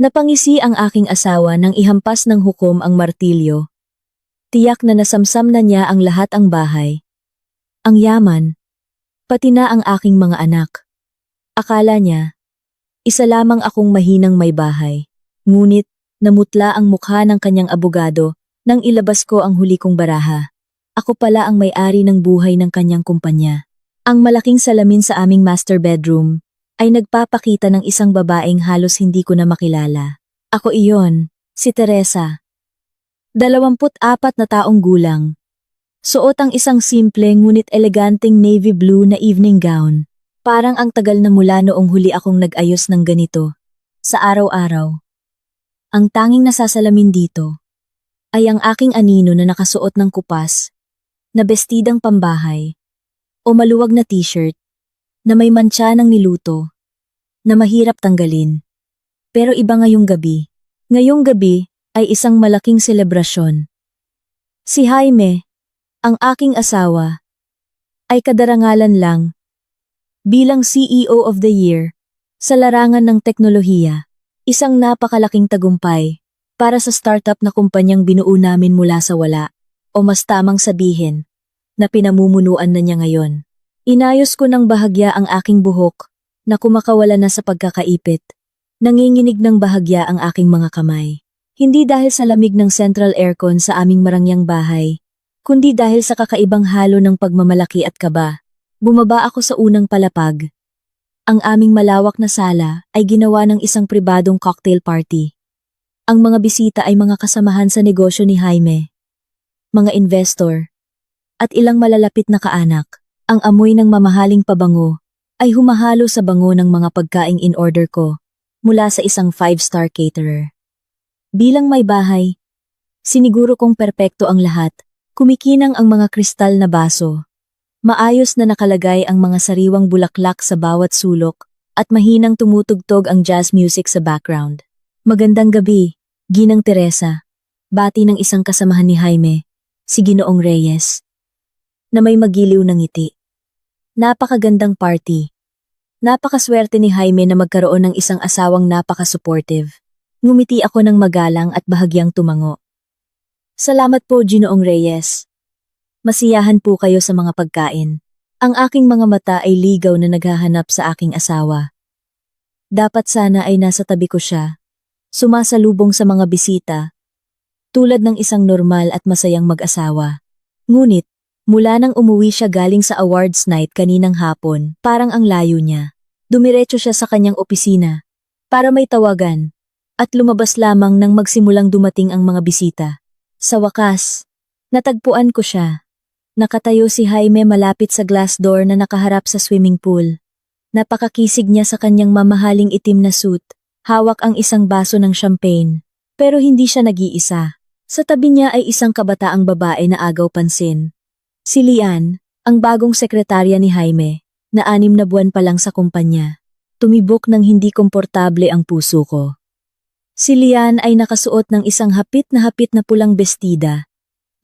Napangisi ang aking asawa nang ihampas ng hukom ang martilyo. Tiyak na nasamsam na niya ang lahat ang bahay, ang yaman, pati na ang aking mga anak. Akala niya, isa lamang akong mahinang may bahay. Ngunit, namutla ang mukha ng kanyang abogado nang ilabas ko ang huli kong baraha. Ako pala ang may-ari ng buhay ng kanyang kumpanya. Ang malaking salamin sa aming master bedroom ay nagpapakita ng isang babaeng halos hindi ko na makilala. Ako iyon, si Teresa. 24 na taong gulang. Suot ang isang simple ngunit eleganteng navy blue na evening gown. Parang ang tagal na mula noong huli akong nag-ayos ng ganito. Sa araw-araw. Ang tanging nasasalamin dito ay ang aking anino na nakasuot ng kupas, na bestidang pambahay, o maluwag na t-shirt, na may mantsa ng niluto, na mahirap tanggalin. Pero iba ngayong gabi. Ngayong gabi ay isang malaking selebrasyon. Si Jaime, ang aking asawa, ay kadarangalan lang bilang CEO of the Year sa larangan ng teknolohiya. Isang napakalaking tagumpay para sa startup na kumpanyang binuo namin mula sa wala, o mas tamang sabihin, na pinamumunuan na niya ngayon. Inayos ko ng bahagya ang aking buhok na kumakawala na sa pagkakaipit. Nanginginig ng bahagya ang aking mga kamay. Hindi dahil sa lamig ng central aircon sa aming marangyang bahay, kundi dahil sa kakaibang halo ng pagmamalaki at kaba. Bumaba ako sa unang palapag. Ang aming malawak na sala ay ginawa ng isang pribadong cocktail party. Ang mga bisita ay mga kasamahan sa negosyo ni Jaime, mga investor, at ilang malalapit na kaanak. Ang amoy ng mamahaling pabango ay humahalo sa bango ng mga pagkaing in-order ko mula sa isang 5-star caterer. Bilang may bahay, siniguro kong perpekto ang lahat. Kumikinang ang mga kristal na baso. Maayos na nakalagay ang mga sariwang bulaklak sa bawat sulok at mahinang tumutugtog ang jazz music sa background. Magandang gabi, Ginang Teresa. Bati ng isang kasamahan ni Jaime, si Ginoong Reyes, na may magiliw na ngiti. Napakagandang party. Napakaswerte ni Jaime na magkaroon ng isang asawang napaka-supportive. Ngumiti ako ng magalang at bahagyang tumango. Salamat po, Ginoong Reyes. Masiyahan po kayo sa mga pagkain. Ang aking mga mata ay ligaw na naghahanap sa aking asawa. Dapat sana ay nasa tabi ko siya, sumasalubong sa mga bisita, tulad ng isang normal at masayang mag-asawa. Ngunit, mula nang umuwi siya galing sa awards night kaninang hapon, parang ang layo niya. Dumiretso siya sa kanyang opisina para may tawagan at lumabas lamang nang magsimulang dumating ang mga bisita. Sa wakas, natagpuan ko siya. Nakatayo si Jaime malapit sa glass door na nakaharap sa swimming pool. Napakakisig niya sa kanyang mamahaling itim na suit. Hawak ang isang baso ng champagne. Pero hindi siya nag-iisa. Sa tabi niya ay isang kabataang babae na agaw pansin. Si Lian, ang bagong sekretarya ni Jaime, na 6 na buwan pa lang sa kumpanya. Tumibok ng hindi komportable ang puso ko. Si Lian ay nakasuot ng isang hapit na pulang bestida,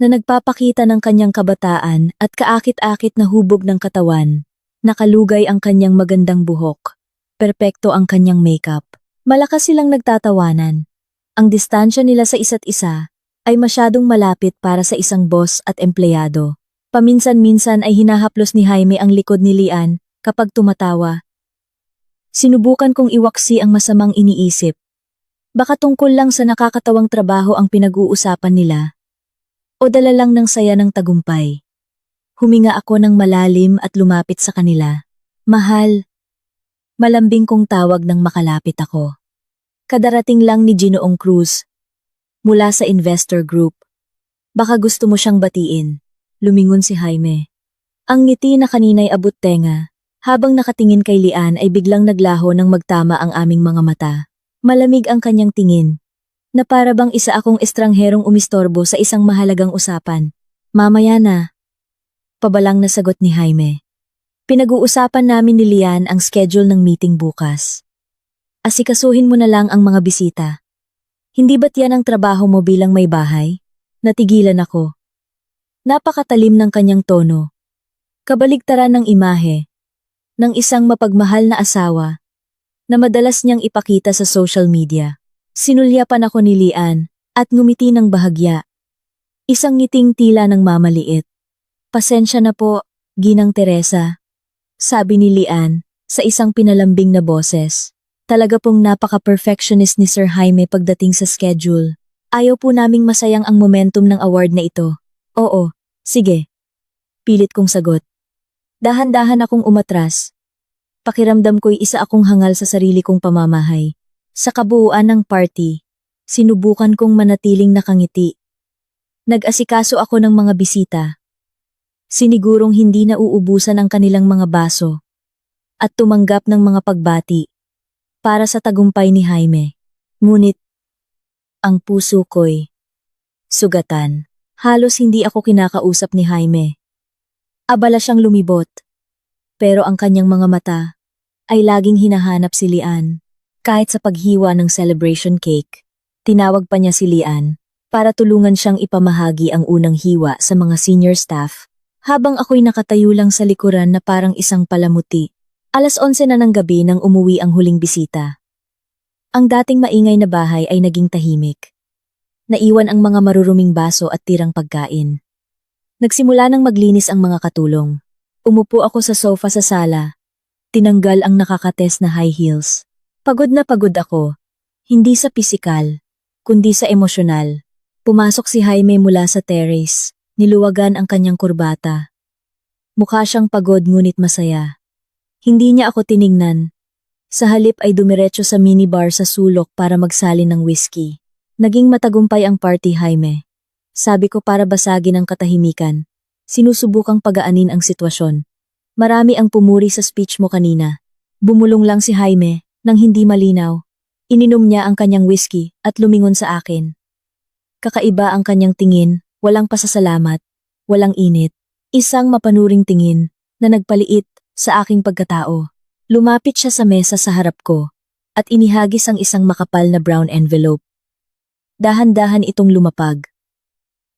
na nagpapakita ng kanyang kabataan at kaakit-akit na hubog ng katawan. Nakalugay ang kanyang magandang buhok. Perpekto ang kanyang makeup. Malakas silang nagtatawanan. Ang distansya nila sa isa't isa ay masyadong malapit para sa isang boss at empleyado. Paminsan-minsan ay hinahaplos ni Jaime ang likod ni Lian kapag tumatawa. Sinubukan kong iwaksi ang masamang iniisip. Baka tungkol lang sa nakakatawang trabaho ang pinag-uusapan nila. O dala lang ng saya ng tagumpay. Huminga ako ng malalim at lumapit sa kanila. Mahal. Malambing kong tawag nang makalapit ako. Kadarating lang ni Ginoong Cruz. Mula sa investor group. Baka gusto mo siyang batiin. Lumingon si Jaime. Ang ngiti na kanina'y abot tenga. Habang nakatingin kay Lian ay biglang naglaho nang magtama ang aming mga mata. Malamig ang kanyang tingin. Na para bang isa akong estrangherong umistorbo sa isang mahalagang usapan. Mamaya na. Pabalang na sagot ni Jaime. Pinag-uusapan namin ni Lian ang schedule ng meeting bukas. Asikasuhin mo na lang ang mga bisita. Hindi ba't yan ang trabaho mo bilang may bahay? Natigilan ako. Napakatalim ng kanyang tono. Kabaligtaran ng imahe ng isang mapagmahal na asawa na madalas niyang ipakita sa social media. Sinulyapan ako ni Lian at ngumiti ng bahagya. Isang ngiting tila ng mamaliit. Pasensya na po, Ginang Teresa, sabi ni Lian sa isang pinalambing na boses. Talaga pong napaka-perfectionist ni Sir Jaime pagdating sa schedule. Ayaw po naming masayang ang momentum ng award na ito. Oo, sige. Pilit kong sagot. Dahan-dahan akong umatras. Pakiramdam ko'y isa akong hangal sa sarili kong pamamahay. Sa kabuuan ng party, sinubukan kong manatiling nakangiti. Nag-asikaso ako ng mga bisita. Sinigurong hindi na uubusan ang kanilang mga baso. At tumanggap ng mga pagbati. Para sa tagumpay ni Jaime. Ngunit, ang puso ko'y sugatan. Halos hindi ako kinakausap ni Jaime. Abala siyang lumibot. Pero ang kanyang mga mata ay laging hinahanap si Lian. Kahit sa paghiwa ng celebration cake, tinawag pa niya si Lian para tulungan siyang ipamahagi ang unang hiwa sa mga senior staff. Habang ako'y nakatayo lang sa likuran na parang isang palamuti. 11:00 na ng gabi nang umuwi ang huling bisita. Ang dating maingay na bahay ay naging tahimik. Naiwan ang mga maruruming baso at tirang pagkain. Nagsimula nang maglinis ang mga katulong. Umupo ako sa sofa sa sala. Tinanggal ang nakakates na high heels. Pagod na pagod ako. Hindi sa pisikal, kundi sa emosyonal. Pumasok si Jaime mula sa terrace. Niluwagan ang kanyang kurbata. Mukha siyang pagod ngunit masaya. Hindi niya ako tiningnan. Sa halip ay dumiretso sa minibar sa sulok para magsalin ng whiskey. Naging matagumpay ang party, Jaime. Sabi ko para basagin ang katahimikan. Sinusubukang pagaanin ang sitwasyon. Marami ang pumuri sa speech mo kanina. Bumulong lang si Jaime nang hindi malinaw. Ininom niya ang kanyang whiskey at lumingon sa akin. Kakaiba ang kanyang tingin, walang pasasalamat, walang init. Isang mapanuring tingin na nagpaliit sa aking pagkatao. Lumapit siya sa mesa sa harap ko at inihagis ang isang makapal na brown envelope. Dahan-dahan itong lumapag.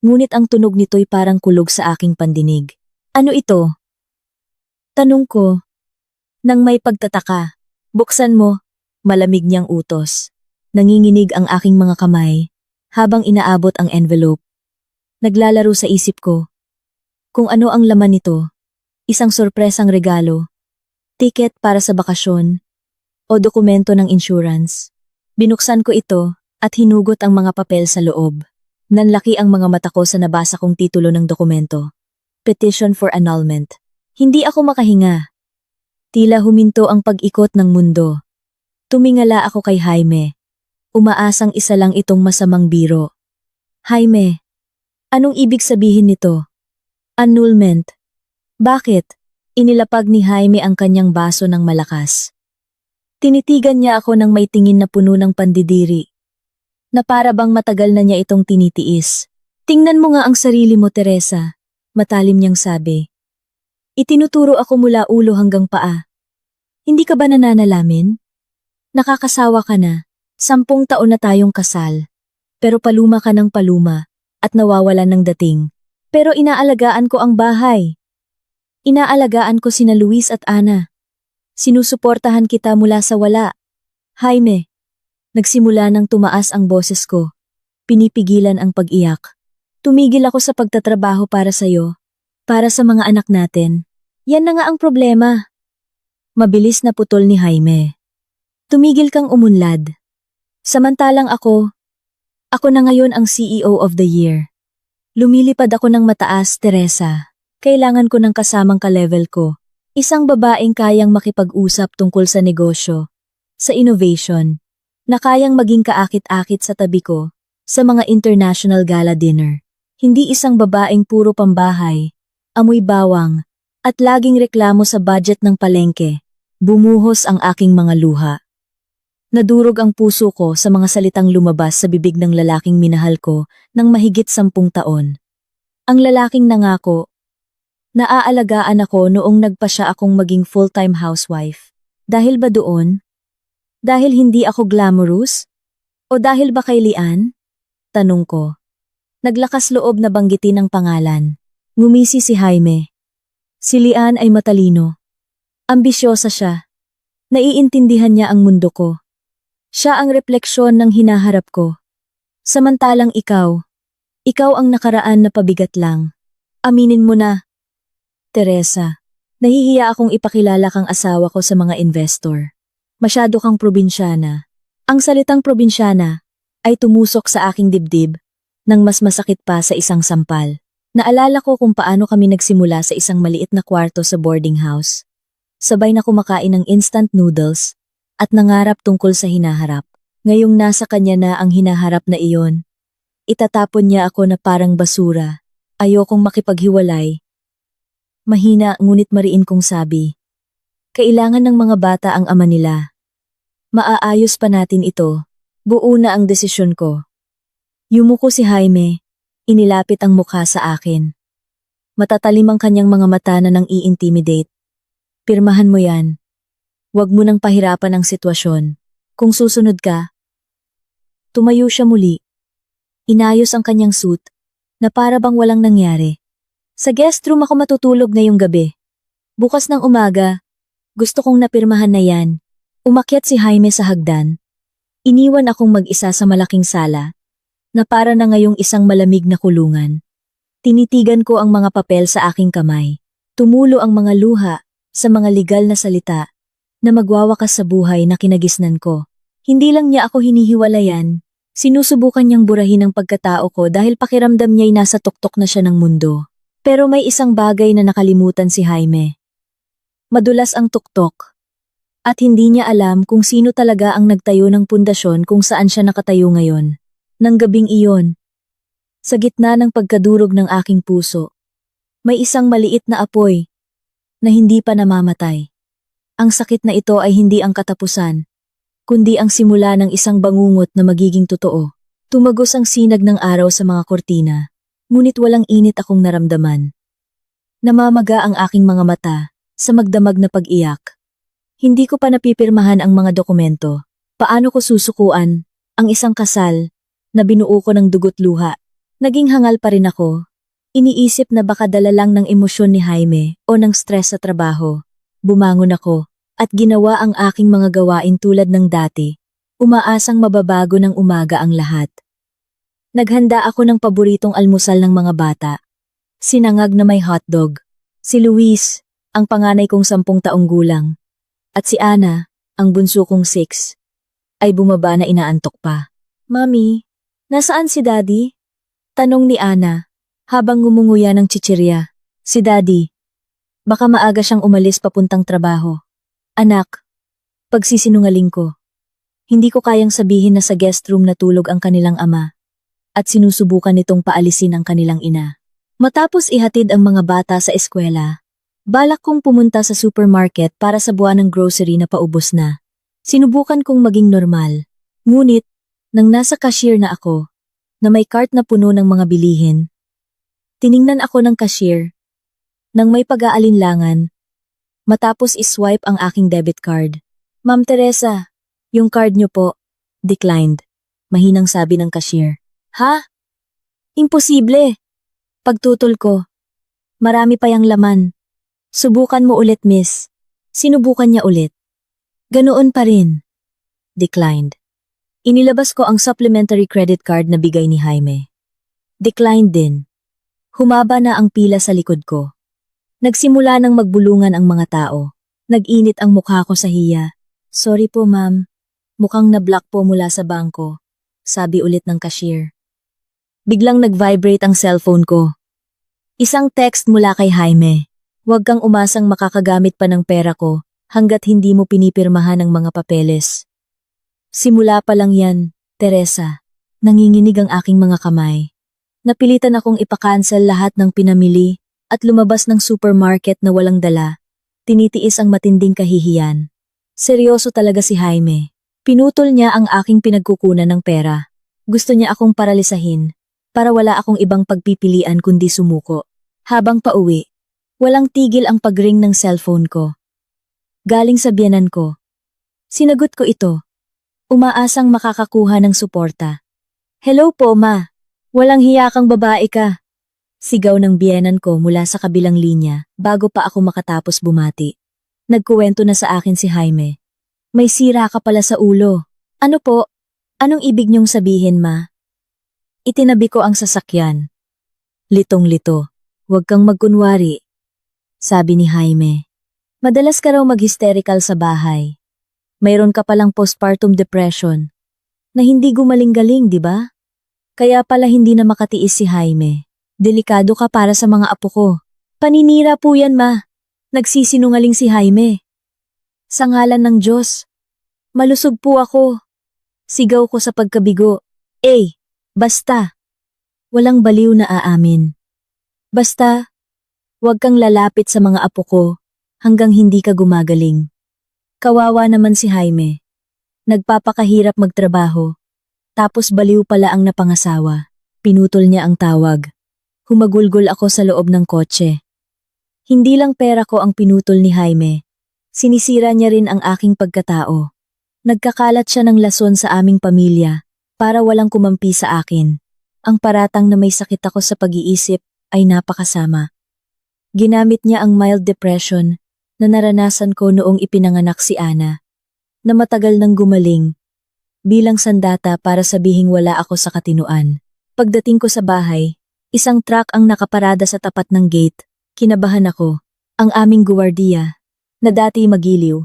Ngunit ang tunog nito'y parang kulog sa aking pandinig. Ano ito? Tanong ko. Nang may pagtataka. Buksan mo, malamig niyang utos. Nanginginig ang aking mga kamay habang inaabot ang envelope. Naglalaro sa isip ko. Kung ano ang laman nito. Isang sorpresang regalo. Ticket para sa bakasyon. O dokumento ng insurance. Binuksan ko ito at hinugot ang mga papel sa loob. Nanlaki ang mga mata ko sa nabasa kong titulo ng dokumento. Petition for annulment. Hindi ako makahinga. Tila huminto ang pag-ikot ng mundo. Tumingala ako kay Jaime. Umaasang isa lang itong masamang biro. Jaime, anong ibig sabihin nito? Annulment. Bakit? Inilapag ni Jaime ang kanyang baso ng malakas. Tinitigan niya ako ng may tingin na puno ng pandidiri. Na para bang matagal na niya itong tinitiis. Tingnan mo nga ang sarili mo, Teresa. Matalim niyang sabi. Itinuturo ako mula ulo hanggang paa. Hindi ka ba nananalamin? Nakakasawa ka na. 10 taon na tayong kasal. Pero paluma ka ng paluma at nawawalan ng dating. Pero inaalagaan ko ang bahay. Inaalagaan ko sina Luis at Ana. Sinusuportahan kita mula sa wala. Jaime. Nagsimula nang tumaas ang boses ko. Pinipigilan ang pag-iyak. Tumigil ako sa pagtatrabaho para sa'yo. Para sa mga anak natin. Yan na nga ang problema. Mabilis na putol ni Jaime. Tumigil kang umunlad. Samantalang ako na ngayon ang CEO of the year. Lumilipad ako ng mataas, Teresa. Kailangan ko ng kasamang ka-level ko. Isang babaeng kayang makipag-usap tungkol sa negosyo, sa innovation, na kayang maging kaakit-akit sa tabi ko, sa mga international gala dinner. Hindi isang babaeng puro pambahay, amoy bawang, at laging reklamo sa budget ng palengke. Bumuhos ang aking mga luha. Nadurog ang puso ko sa mga salitang lumabas sa bibig ng lalaking minahal ko ng mahigit 10 taon. Ang lalaking nangako, naaalagaan ako noong nagpa siya akong maging full-time housewife. Dahil ba doon? Dahil hindi ako glamorous? O dahil ba kay Lian? Tanong ko. Naglakas loob na banggitin ang pangalan. Ngumisi si Jaime. Si Lian ay matalino. Ambisyosa siya. Naiintindihan niya ang mundo ko. Siya ang refleksyon ng hinaharap ko. Samantalang ikaw ang nakaraan na pabigat lang. Aminin mo na. Teresa, nahihiya akong ipakilala kang asawa ko sa mga investor. Masyado kang probinsyana. Ang salitang probinsyana ay tumusok sa aking dibdib nang mas masakit pa sa isang sampal. Naalala ko kung paano kami nagsimula sa isang maliit na kwarto sa boarding house. Sabay na kumakain ng instant noodles at nangarap tungkol sa hinaharap. Ngayong nasa kanya na ang hinaharap na iyon, itatapon niya ako na parang basura. Ayokong makipaghiwalay. Mahina ngunit mariin kong sabi. Kailangan ng mga bata ang ama nila. Maaayos pa natin ito. Buo na ang desisyon ko. Yumuko si Jaime. Inilapit ang mukha sa akin. Matatalim ang kanyang mga mata na nang i-intimidate. Pirmahan mo yan. Huwag mo nang pahirapan ang sitwasyon. Kung susunod ka. Tumayo siya muli. Inayos ang kanyang suit na para bang walang nangyari. Sa guest room ako matutulog ngayong gabi. Bukas ng umaga, gusto kong napirmahan na yan. Umakyat si Jaime sa hagdan. Iniwan akong mag-isa sa malaking sala na para na ngayong isang malamig na kulungan. Tinitigan ko ang mga papel sa aking kamay. Tumulo ang mga luha sa mga legal na salita na magwawakas sa buhay na kinagisnan ko. Hindi lang niya ako hinihiwalayan, sinusubukan niyang burahin ang pagkatao ko dahil pakiramdam niya'y nasa tuktok na siya ng mundo. Pero may isang bagay na nakalimutan si Jaime. Madulas ang tuktok. At hindi niya alam kung sino talaga ang nagtayo ng pundasyon kung saan siya nakatayo ngayon. Nang gabing iyon, sa gitna ng pagkadurog ng aking puso, may isang maliit na apoy na hindi pa namamatay. Ang sakit na ito ay hindi ang katapusan, kundi ang simula ng isang bangungot na magiging totoo. Tumagos ang sinag ng araw sa mga kortina, ngunit walang init akong naramdaman. Namamaga ang aking mga mata sa magdamag na pag-iyak. Hindi ko pa napipirmahan ang mga dokumento. Paano ko susukuan ang isang kasal na binuo ko ng dugo't luha? Naging hangal pa rin ako. Iniisip na baka dala lang ng emosyon ni Jaime o ng stress sa trabaho. Bumangon ako at ginawa ang aking mga gawain tulad ng dati. Umaasang mababago ng umaga ang lahat. Naghanda ako ng paboritong almusal ng mga bata. Sinangag na may hotdog. Si Luis, ang panganay kong 10 taong gulang. At si Ana, ang bunso kong 6, ay bumaba na inaantok pa. Mami, nasaan si Daddy? Tanong ni Ana, habang ngumunguya ng chichirya. Si Daddy, baka maaga siyang umalis papuntang trabaho. Anak, pagsisinungaling ko. Hindi ko kayang sabihin na sa guest room natulog ang kanilang ama, at sinusubukan nitong paalisin ang kanilang ina. Matapos ihatid ang mga bata sa eskwela, balak kong pumunta sa supermarket para sa buwan ng grocery na paubos na. Sinubukan kong maging normal. Ngunit, nang nasa cashier na ako, na may cart na puno ng mga bilihin, tiningnan ako ng cashier. Nang may pag-aalinlangan, matapos iswipe ang aking debit card. Ma'am Teresa, yung card niyo po, declined. Mahinang sabi ng cashier. Ha? Imposible. Pagtutol ko. Marami pa yang laman. Subukan mo ulit, miss. Sinubukan niya ulit. Ganoon pa rin. Declined. Inilabas ko ang supplementary credit card na bigay ni Jaime. Declined din. Humaba na ang pila sa likod ko. Nagsimula ng magbulungan ang mga tao. Nag-init ang mukha ko sa hiya. Sorry po, ma'am. Mukhang na-block po mula sa bangko. Sabi ulit ng cashier. Biglang nag-vibrate ang cellphone ko. Isang text mula kay Jaime. Huwag kang umasang makakagamit pa ng pera ko hanggat hindi mo pinipirmahan ang mga papeles. Simula pa lang yan, Teresa. Nanginginig ang aking mga kamay. Napilitan akong ipakancel lahat ng pinamili at lumabas ng supermarket na walang dala. Tinitiis ang matinding kahihiyan. Seryoso talaga si Jaime. Pinutol niya ang aking pinagkukunan ng pera. Gusto niya akong paralisahin para wala akong ibang pagpipilian kundi sumuko. Habang pauwi, walang tigil ang pagring ng cellphone ko. Galing sa biyenan ko. Sinagot ko ito. Umaasang makakakuha ng suporta. Hello po, ma. Walang hiya kang babae ka. Sigaw ng biyenan ko mula sa kabilang linya bago pa ako makatapos bumati. Nagkuwento na sa akin si Jaime. May sira ka pala sa ulo. Ano po? Anong ibig niyong sabihin, ma? Itinabi ko ang sasakyan. Litong-lito. Huwag kang magkunwari, sabi ni Jaime. Madalas ka raw mag-hysterical sa bahay. Mayroon ka palang postpartum depression na hindi gumaling-galing, di ba? Kaya pala hindi na makatiis si Jaime. Delikado ka para sa mga apo ko. Paninira po yan, ma. Nagsisinungaling si Jaime. Sa ngalan ng Diyos. Malusog po ako. Sigaw ko sa pagkabigo. Basta. Walang baliw na aamin. Basta, huwag kang lalapit sa mga apo ko hanggang hindi ka gumagaling. Kawawa naman si Jaime. Nagpapakahirap magtrabaho. Tapos baliw pala ang napangasawa. Pinutol niya ang tawag. Humagulgol ako sa loob ng kotse. Hindi lang pera ko ang pinutol ni Jaime. Sinisira niya rin ang aking pagkatao. Nagkakalat siya ng lason sa aming pamilya para walang kumampi sa akin. Ang paratang na may sakit ako sa pag-iisip ay napakasama. Ginamit niya ang mild depression na naranasan ko noong ipinanganak si Ana, na matagal nang gumaling, bilang sandata para sabihing wala ako sa katinuan. Pagdating ko sa bahay, isang truck ang nakaparada sa tapat ng gate. Kinabahan ako. Ang aming guwardiya, na dati magiliw,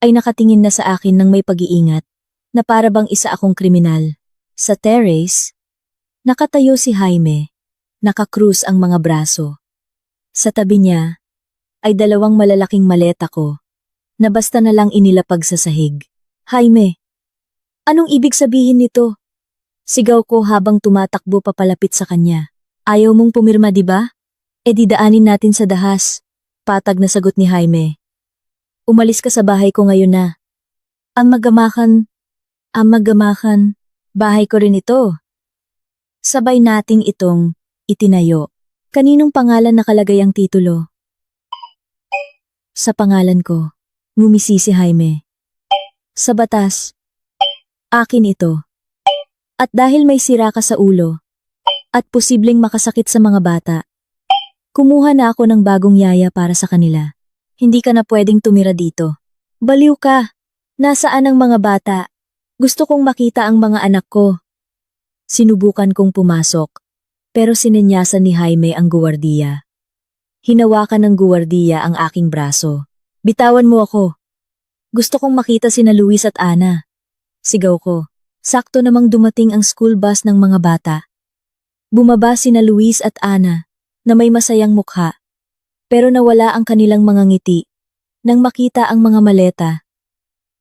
ay nakatingin na sa akin ng may pag-iingat, na para bang isa akong kriminal. Sa terrace, nakatayo si Jaime. Nakakrus ang mga braso. Sa tabi niya, ay dalawang malalaking maleta ko, na basta na lang inilapag sa sahig. Jaime, anong ibig sabihin nito? Sigaw ko habang tumatakbo papalapit sa kanya. Ayaw mong pumirma, di ba? Didaanin natin sa dahas. Patag na sagot ni Jaime. Umalis ka sa bahay ko ngayon na. Ang magamakan, bahay ko rin ito. Sabay nating itong itinayo. Kaninong pangalan nakalagay ang titulo? Sa pangalan ko. Ngumisi si Jaime. Sa batas. Akin ito. At dahil may sira ka sa ulo, at posibleng makasakit sa mga bata, kumuha na ako ng bagong yaya para sa kanila. Hindi ka na pwedeng tumira dito. Baliw ka. Nasaan ang mga bata? Gusto kong makita ang mga anak ko. Sinubukan kong pumasok, pero sinenyasan ni Jaime ang guwardiya. Hinawakan ng guwardiya ang aking braso. Bitawan mo ako. Gusto kong makita sina Luis at Ana. Sigaw ko. Sakto namang dumating ang school bus ng mga bata. Bumaba sina Luis at Ana, na may masayang mukha. Pero nawala ang kanilang mga ngiti nang makita ang mga maleta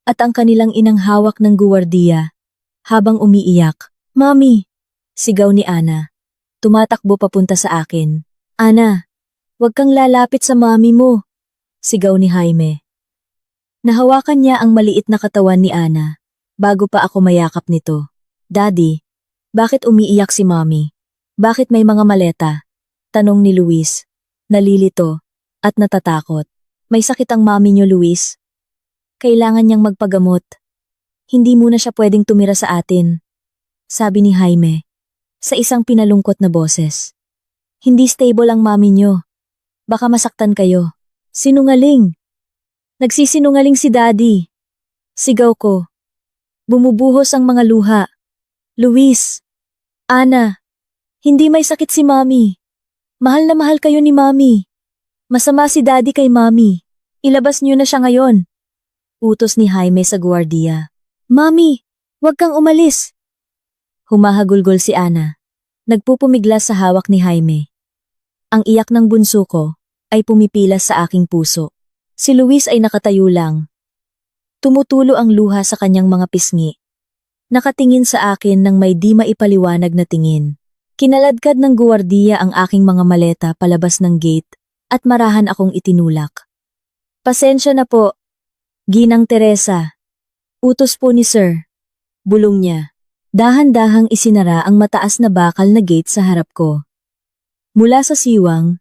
at ang kanilang inang hawak ng guwardiya habang umiiyak. Mami! Sigaw ni Ana. Tumatakbo papunta sa akin. Ana, huwag kang lalapit sa mami mo. Sigaw ni Jaime. Nahawakan niya ang maliit na katawan ni Ana bago pa ako mayakap nito. Daddy, bakit umiiyak si mami? Bakit may mga maleta? Tanong ni Luis. Nalilito at natatakot. May sakit ang mami niyo, Luis. Kailangan niyang magpagamot. Hindi muna siya pwedeng tumira sa atin. Sabi ni Jaime, sa isang pinalungkot na boses. Hindi stable ang mami niyo. Baka masaktan kayo. Sinungaling. Nagsisinungaling si Daddy. Sigaw ko. Bumubuhos ang mga luha. Luis. Ana. Hindi may sakit si mami. Mahal na mahal kayo ni mami. Masama si Daddy kay mami. Ilabas niyo na siya ngayon. Utos ni Jaime sa guwardiya. Mami, huwag kang umalis. Humahagulgol si Ana. Nagpupumiglas sa hawak ni Jaime. Ang iyak ng bunso ko ay pumipilas sa aking puso. Si Luis ay nakatayo lang. Tumutulo ang luha sa kanyang mga pisngi. Nakatingin sa akin ng may di maipaliwanag na tingin. Kinaladkad ng guwardiya ang aking mga maleta palabas ng gate at marahan akong itinulak. Pasensya na po, Ginang Teresa. Utos po ni Sir. Bulong niya. Dahan-dahang isinara ang mataas na bakal na gate sa harap ko. Mula sa siwang,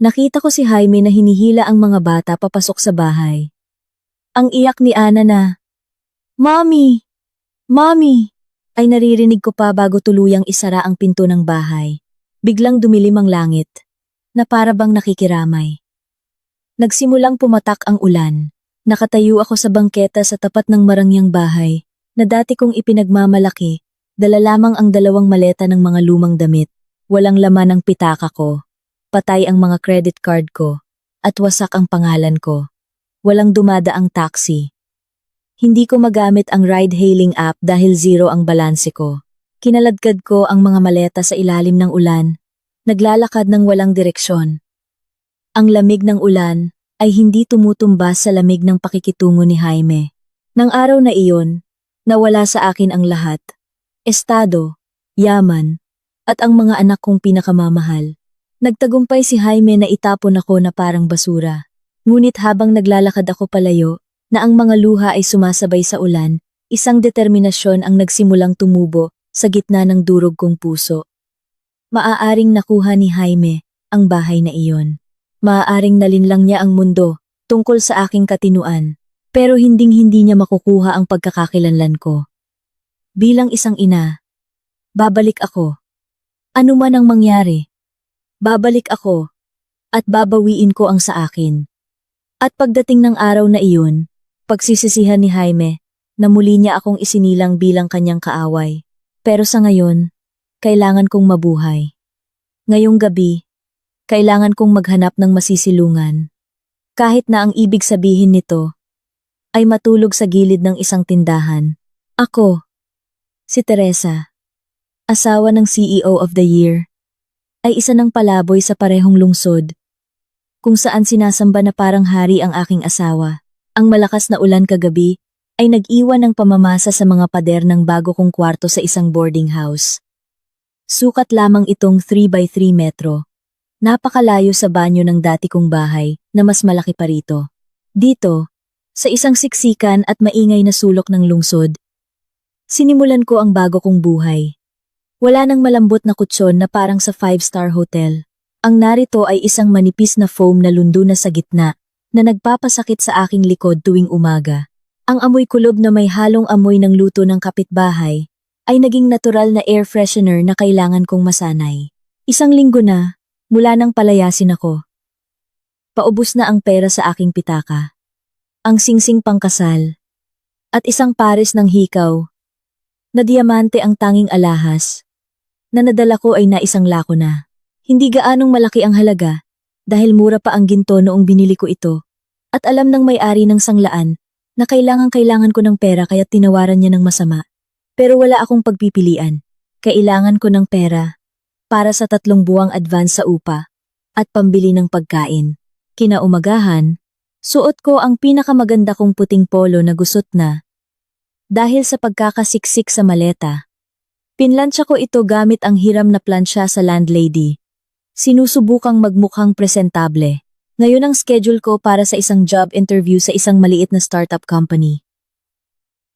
nakita ko si Jaime na hinihila ang mga bata papasok sa bahay. Ang iyak ni Ana na, Mommy! Mommy! Ay naririnig ko pa bago tuluyang isara ang pinto ng bahay. Biglang dumilim ang langit, na para bang nakikiramay. Nagsimulang pumatak ang ulan. Nakatayo ako sa bangketa sa tapat ng marangyang bahay, na dati kong ipinagmamalaki, dala lamang ang 2 maleta ng mga lumang damit. Walang laman ang pitaka ko, patay ang mga credit card ko, at wasak ang pangalan ko. Walang dumadaang taxi. Hindi ko magamit ang ride-hailing app dahil 0 ang balanse ko. Kinaladkad ko ang mga maleta sa ilalim ng ulan, naglalakad ng walang direksyon. Ang lamig ng ulan ay hindi tumutumbas sa lamig ng pakikitungo ni Jaime. Nang araw na iyon, nawala sa akin ang lahat. Estado, yaman, at ang mga anak kong pinakamamahal. Nagtagumpay si Jaime na itapon ako na parang basura. Ngunit habang naglalakad ako palayo, na ang mga luha ay sumasabay sa ulan, isang determinasyon ang nagsimulang tumubo sa gitna ng durog kong puso. Maaaring nakuha ni Jaime ang bahay na iyon. Maaaring nalinlang niya ang mundo tungkol sa aking katinuan, pero hinding-hindi niya makukuha ang pagkakakilanlan ko. Bilang isang ina, babalik ako. Ano man ang mangyari, babalik ako at babawiin ko ang sa akin. At pagdating ng araw na iyon, pagsisisihan ni Jaime na muli niya akong isinilang bilang kanyang kaaway. Pero sa ngayon, kailangan kong mabuhay. Ngayong gabi, kailangan kong maghanap ng masisilungan. Kahit na ang ibig sabihin nito ay matulog sa gilid ng isang tindahan. Ako, si Teresa, asawa ng CEO of the Year, ay isa ng palaboy sa parehong lungsod, kung saan sinasamba na parang hari ang aking asawa. Ang malakas na ulan kagabi ay nag-iwan ng pamamasa sa mga pader ng bago kong kwarto sa isang boarding house. Sukat lamang itong 3x3 metro. Napakalayo sa banyo ng dati kong bahay na mas malaki pa rito. Dito, sa isang siksikan at maingay na sulok ng lungsod, sinimulan ko ang bago kong buhay. Wala nang malambot na kutsyon na parang sa 5-star hotel. Ang narito ay isang manipis na foam na lundo na sa gitna na nagpapasakit sa aking likod tuwing umaga. Ang amoy kulob na may halong amoy ng luto ng kapitbahay ay naging natural na air freshener na kailangan kong masanay. Isang linggo na, mula nang palayasin ako. Paubos na ang pera sa aking pitaka. Ang singsing pangkasal. At isang pares ng hikaw na diamante ang tanging alahas na nadala ko ay naisang lako na. Hindi gaanong malaki ang halaga dahil mura pa ang ginto noong binili ko ito at alam ng may-ari ng sanglaan na kailangan ko ng pera kaya tinawaran niya ng masama. Pero wala akong pagpipilian. Kailangan ko ng pera para sa 3 buwang advance sa upa at pambili ng pagkain. Kinaumagahan, suot ko ang pinakamaganda kong puting polo na gusot na. Dahil sa pagkakasiksik sa maleta, pinlansya ko ito gamit ang hiram na plansya sa landlady. Sinusubukang magmukhang presentable. Ngayon ang schedule ko para sa isang job interview sa isang maliit na startup company.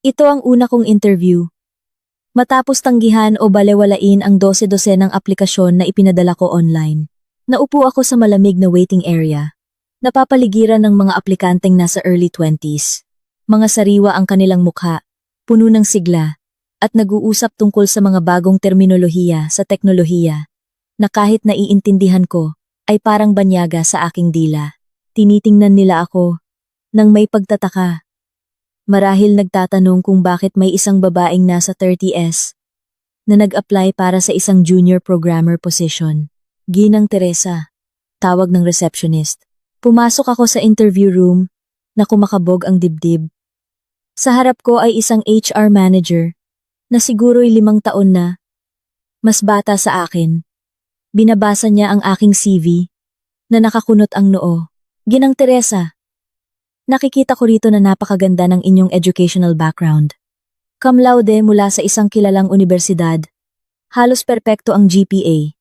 Ito ang una kong interview. Matapos tanggihan o balewalain ang 12 ng aplikasyon na ipinadala ko online. Naupo ako sa malamig na waiting area. Napapaligiran ng mga aplikanteng nasa early 20s. Mga sariwa ang kanilang mukha, puno ng sigla, at nag-uusap tungkol sa mga bagong terminolohiya sa teknolohiya, na kahit naiintindihan ko, ay parang banyaga sa aking dila. Tinitingnan nila ako, nang may pagtataka. Marahil nagtatanong kung bakit may isang babaeng nasa 30s, na nag-apply para sa isang junior programmer position. Ginang Teresa, tawag ng receptionist. Pumasok ako sa interview room, na kumakabog ang dibdib. Sa harap ko ay isang HR manager, na siguro'y 5 taon na. Mas bata sa akin. Binabasa niya ang aking CV, na nakakunot ang noo. Ginang Teresa, nakikita ko rito na napakaganda ng inyong educational background. Cum laude mula sa isang kilalang universidad. Halos perpekto ang GPA.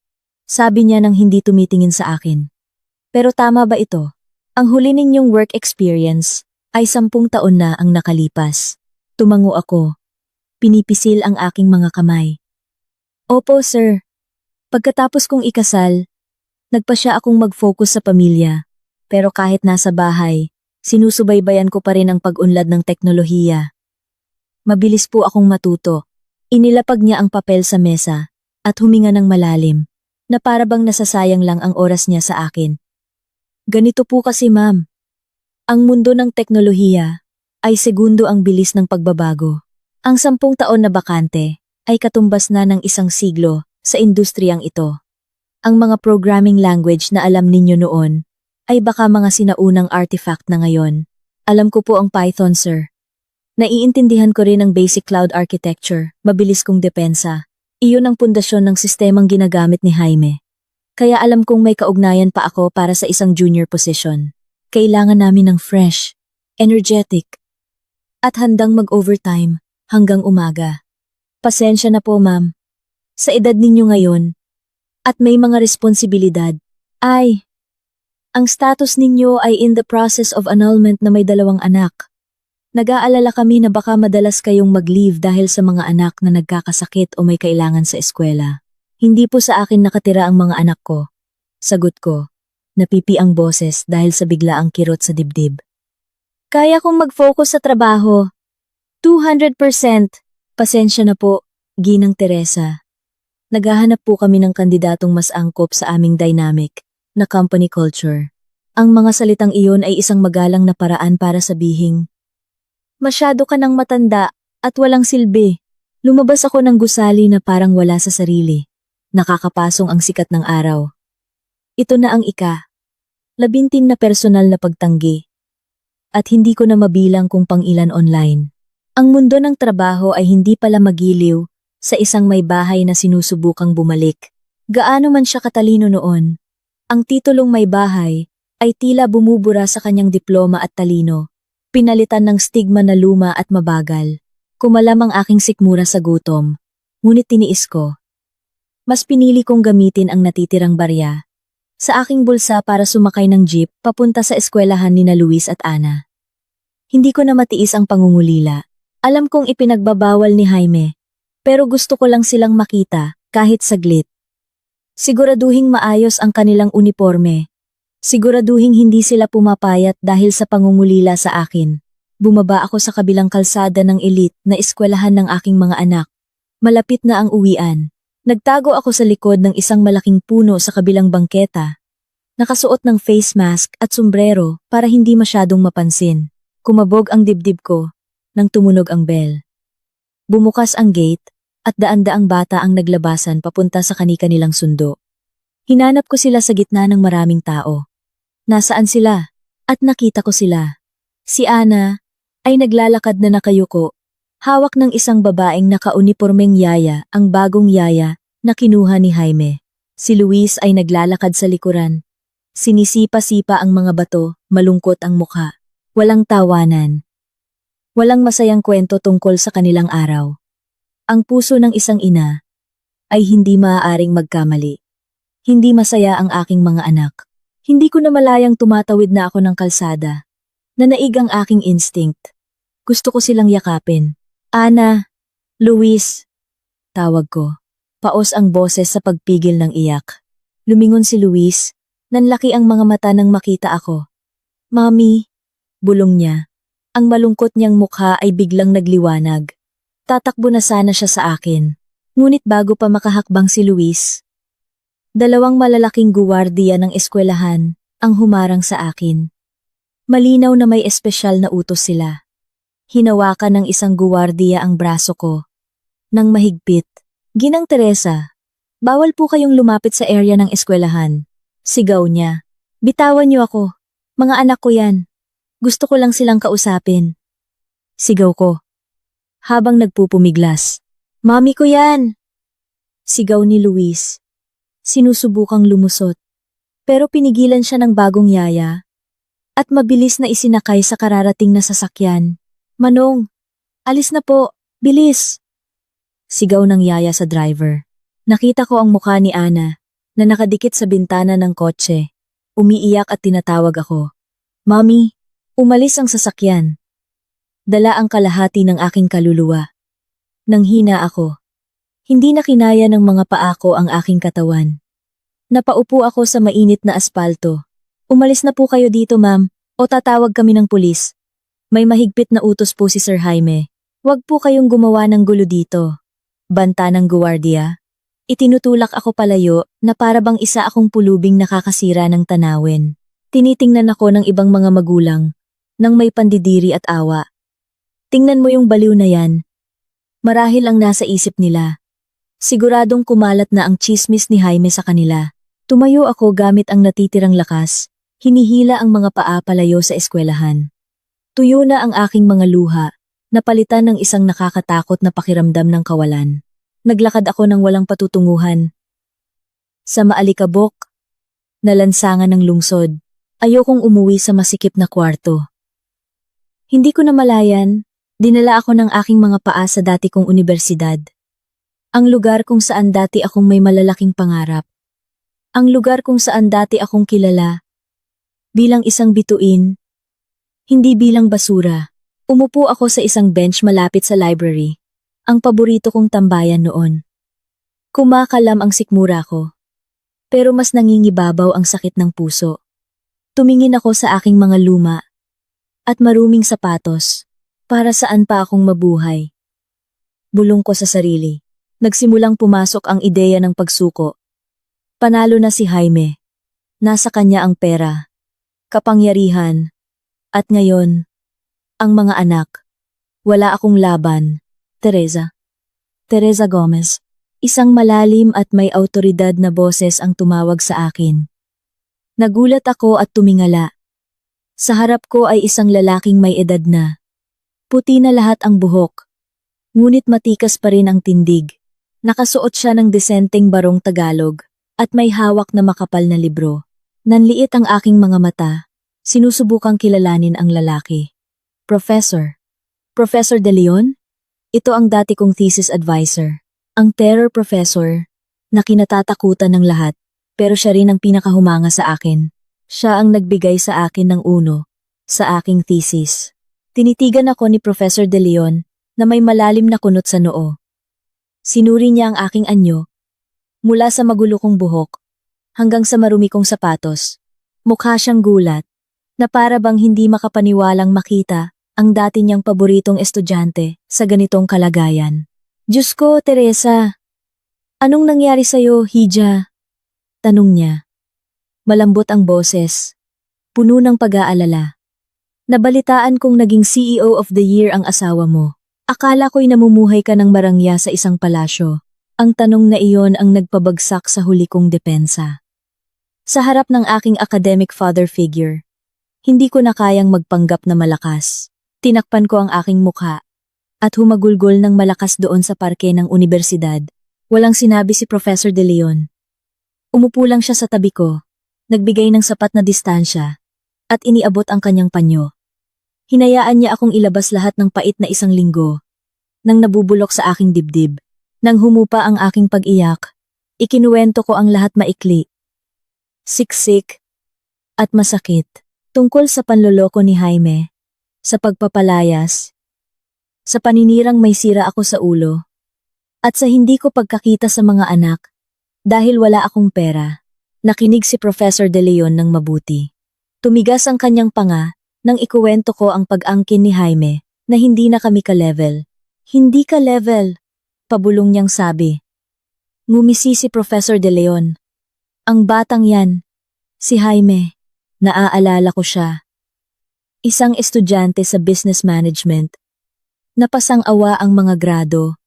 Sabi niya nang hindi tumitingin sa akin. Pero tama ba ito? Ang huli ninyong work experience ay 10 taon na ang nakalipas. Tumango ako. Pinipisil ang aking mga kamay. Opo, sir. Pagkatapos kong ikasal, nagpasya akong mag-focus sa pamilya. Pero kahit nasa bahay, sinusubaybayan ko pa rin ang pag-unlad ng teknolohiya. Mabilis po akong matuto. Inilapag niya ang papel sa mesa at huminga ng malalim, na para bang nasasayang lang ang oras niya sa akin. Ganito po kasi, ma'am. Ang mundo ng teknolohiya ay segundo ang bilis ng pagbabago. Ang 10 taon na bakante ay katumbas na ng isang siglo sa industriyang ito. Ang mga programming language na alam ninyo noon ay baka mga sinaunang artifact na ngayon. Alam ko po ang Python, sir. Naiintindihan ko rin ang basic cloud architecture, mabilis kong depensa. Iyon ang pundasyon ng sistemang ginagamit ni Jaime. Kaya alam kong may kaugnayan pa ako para sa isang junior position. Kailangan namin ng fresh, energetic, at handang mag-overtime hanggang umaga. Pasensya na po, ma'am. Sa edad ninyo ngayon, at may mga responsibilidad, ang status ninyo ay in the process of annulment na may 2 anak. Nag-aalala kami na baka madalas kayong mag-leave dahil sa mga anak na nagkakasakit o may kailangan sa eskwela. Hindi po sa akin nakatira ang mga anak ko. Sagot ko, napipi ang boses dahil sa biglaang kirot sa dibdib. Kaya kong mag-focus sa trabaho. 200%. Pasensya na po, Ginang Teresa. Naghahanap po kami ng kandidatong mas angkop sa aming dynamic na company culture. Ang mga salitang iyon ay isang magalang na paraan para sabihing, masyado ka nang matanda at walang silbi. Lumabas ako ng gusali na parang wala sa sarili. Nakakapasong ang sikat ng araw. Ito na ang 17 na personal na pagtanggi. At hindi ko na mabilang kung pang-ilan online. Ang mundo ng trabaho ay hindi pala magiliw sa isang may bahay na sinusubukang bumalik. Gaano man siya katalino noon, ang titulong may bahay ay tila bumubura sa kanyang diploma at talino, pinalitan ng stigma na luma at mabagal. Kumalam ang aking sikmura sa gutom, ngunit tiniis ko. Mas pinili kong gamitin ang natitirang barya sa aking bulsa para sumakay ng jeep papunta sa eskwelahan ni na Luis at Ana. Hindi ko na matiis ang pangungulila. Alam kong ipinagbabawal ni Jaime, pero gusto ko lang silang makita kahit saglit. Siguraduhing maayos ang kanilang uniforme. Siguraduhing hindi sila pumapayat dahil sa pangungulila sa akin. Bumaba ako sa kabilang kalsada ng elite na eskwelahan ng aking mga anak. Malapit na ang uwian. Nagtago ako sa likod ng isang malaking puno sa kabilang bangketa. Nakasuot ng face mask at sombrero para hindi masyadong mapansin. Kumabog ang dibdib ko nang tumunog ang bell. Bumukas ang gate at daan-daang bata ang naglabasan papunta sa kani-kanilang sundo. Hinanap ko sila sa gitna ng maraming tao. Nasaan sila? At nakita ko sila. Si Ana ay naglalakad na nakayuko, hawak ng isang babaeng nakaunipormeng yaya, ang bagong yaya na kinuha ni Jaime. Si Luis ay naglalakad sa likuran. Sinisipa-sipa ang mga bato, malungkot ang mukha. Walang tawanan. Walang masayang kwento tungkol sa kanilang araw. Ang puso ng isang ina ay hindi maaaring magkamali. Hindi masaya ang aking mga anak. Hindi ko na malayang tumatawid na ako ng kalsada. Nanaig ang aking instinct. Gusto ko silang yakapin. Ana, Luis, tawag ko. Paos ang boses sa pagpigil ng iyak. Lumingon si Luis, nanlaki ang mga mata nang makita ako. Mami, bulong niya. Ang malungkot niyang mukha ay biglang nagliwanag. Tatakbo na sana siya sa akin. Ngunit bago pa makahakbang si Luis, 2 malalaking guwardiya ng eskwelahan ang humarang sa akin. Malinaw na may espesyal na utos sila. Hinawakan ng isang guwardiya ang braso ko. Nang mahigpit, Ginang Teresa, bawal po kayong lumapit sa area ng eskwelahan. Sigaw niya. Bitawan niyo ako. Mga anak ko yan. Gusto ko lang silang kausapin. Sigaw ko. Habang nagpupumiglas. Mami ko yan! Sigaw ni Luis. Sinusubukang lumusot. Pero pinigilan siya ng bagong yaya. At mabilis na isinakay sa kararating na sasakyan. Manong, alis na po, bilis! Sigaw ng yaya sa driver. Nakita ko ang mukha ni Ana na nakadikit sa bintana ng kotse. Umiiyak at tinatawag ako. Mami! Umalis ang sasakyan. Dala ang kalahati ng aking kaluluwa. Nanghina ako. Hindi na kinaya ng mga paa ko ang aking katawan. Napaupo ako sa mainit na aspalto. Umalis na po kayo dito, ma'am, o tatawag kami ng pulis. May mahigpit na utos po si Sir Jaime. Huwag po kayong gumawa ng gulo dito. Banta ng guwardiya. Itinutulak ako palayo na para bang isa akong pulubing nakakasira ng tanawin. Tinitingnan ako ng ibang mga magulang nang may pandidiri at awa. Tingnan mo yung baliw na yan. Marahil ang nasa isip nila. Siguradong kumalat na ang tsismis ni Jaime sa kanila. Tumayo ako gamit ang natitirang lakas, hinihila ang mga paa palayo sa eskwelahan. Tuyo na ang aking mga luha, napalitan ng isang nakakatakot na pakiramdam ng kawalan. Naglakad ako ng walang patutunguhan. Sa maalikabok, na lansangan ng lungsod, ayokong umuwi sa masikip na kwarto. Hindi ko namalayan, dinala ako ng aking mga paa sa dati kong unibersidad. Ang lugar kung saan dati akong may malalaking pangarap. Ang lugar kung saan dati akong kilala. Bilang isang bituin, hindi bilang basura. Umupo ako sa isang bench malapit sa library. Ang paborito kong tambayan noon. Kumakalam ang sikmura ko. Pero mas nangingibabaw ang sakit ng puso. Tumingin ako sa aking mga luma at maruming sapatos. Para saan pa akong mabuhay? Bulong ko sa sarili. Nagsimulang pumasok ang ideya ng pagsuko. Panalo na si Jaime. Nasa kanya ang pera, kapangyarihan, at ngayon, ang mga anak. Wala akong laban. Teresa Gomez. Isang malalim at may awtoridad na boses ang tumawag sa akin. Nagulat ako at tumingala. Sa harap ko ay isang lalaking may edad na. Puti na lahat ang buhok. Ngunit matikas pa rin ang tindig. Nakasuot siya ng desenteng barong Tagalog at may hawak na makapal na libro. Nanliit ang aking mga mata. Sinusubukang kilalanin ang lalaki. Professor De Leon? Ito ang dati kong thesis advisor. Ang terror professor na kinatatakutan ng lahat, pero siya rin ang pinakahumanga sa akin. Siya ang nagbigay sa akin ng uno sa aking thesis. Tinitigan ako ni Professor De Leon na may malalim na kunot sa noo. Sinuri niya ang aking anyo, mula sa magulo kong buhok hanggang sa marumi kong sapatos. Mukha siyang gulat, na para bang hindi makapaniwalang makita ang dati niyang paboritong estudyante sa ganitong kalagayan. Diyos ko, Teresa! Anong nangyari sa'yo, Hija? Tanong niya. Malambot ang boses, puno ng pag-aalala. Nabalitaan kong naging CEO of the Year ang asawa mo. Akala ko'y namumuhay ka ng marangya sa isang palasyo. Ang tanong na iyon ang nagpabagsak sa huli kong depensa. Sa harap ng aking academic father figure, hindi ko na kayang magpanggap na malakas. Tinakpan ko ang aking mukha at humagulgol ng malakas doon sa parke ng unibersidad. Walang sinabi si Professor De Leon. Umupo lang siya sa tabi ko, nagbigay ng sapat na distansya, at iniabot ang kanyang panyo. Hinayaan niya akong ilabas lahat ng pait na isang linggo, nang nabubulok sa aking dibdib. Nang humupa ang aking pag-iyak, ikinuwento ko ang lahat maikli. Siksik at masakit, tungkol sa panloloko ni Jaime, sa pagpapalayas, sa paninirang may sira ako sa ulo, at sa hindi ko pagkakita sa mga anak, dahil wala akong pera. Nakinig si Professor De Leon ng mabuti. Tumigas ang kanyang panga nang ikuwento ko ang pag-angkin ni Jaime na hindi na kami ka-level. Hindi ka-level, pabulong niyang sabi. Ngumisi si Professor De Leon. Ang batang yan, si Jaime, naaalala ko siya. Isang estudyante sa business management. Napasang-awa ang mga grado.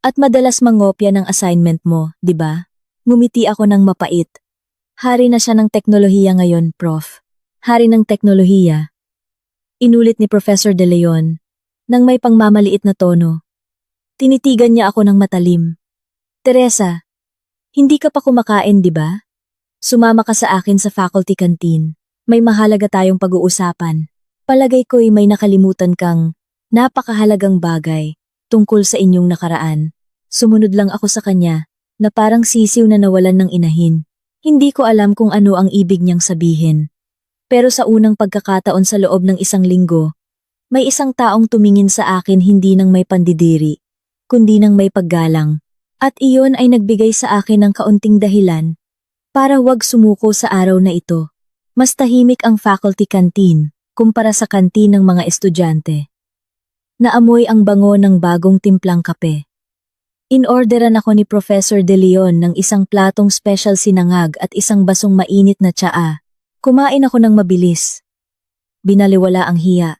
At madalas mangopya ng assignment mo, di ba? Ngumiti ako ng mapait. Hari na siya ng teknolohiya ngayon, Prof. Hari ng teknolohiya. Inulit ni Professor De Leon, nang may pangmamaliit na tono. Tinitigan niya ako ng matalim. Teresa, hindi ka pa kumakain, di ba? Sumama ka sa akin sa faculty canteen. May mahalaga tayong pag-uusapan. Palagay ko'y may nakalimutan kang napakahalagang bagay tungkol sa inyong nakaraan. Sumunod lang ako sa kanya, na parang sisiw na nawalan ng inahin. Hindi ko alam kung ano ang ibig niyang sabihin. Pero sa unang pagkakataon sa loob ng isang linggo, may isang taong tumingin sa akin hindi nang may pandidiri, kundi nang may paggalang. At iyon ay nagbigay sa akin ng kaunting dahilan para huwag sumuko sa araw na ito. Mas tahimik ang faculty canteen kumpara sa kantin ng mga estudyante. Naamoy ang bango ng bagong timplang kape. In-orderan ako ni Professor De Leon ng isang platong special sinangag at isang basong mainit na tsaa. Kumain ako ng mabilis. Binaliwala ang hiya.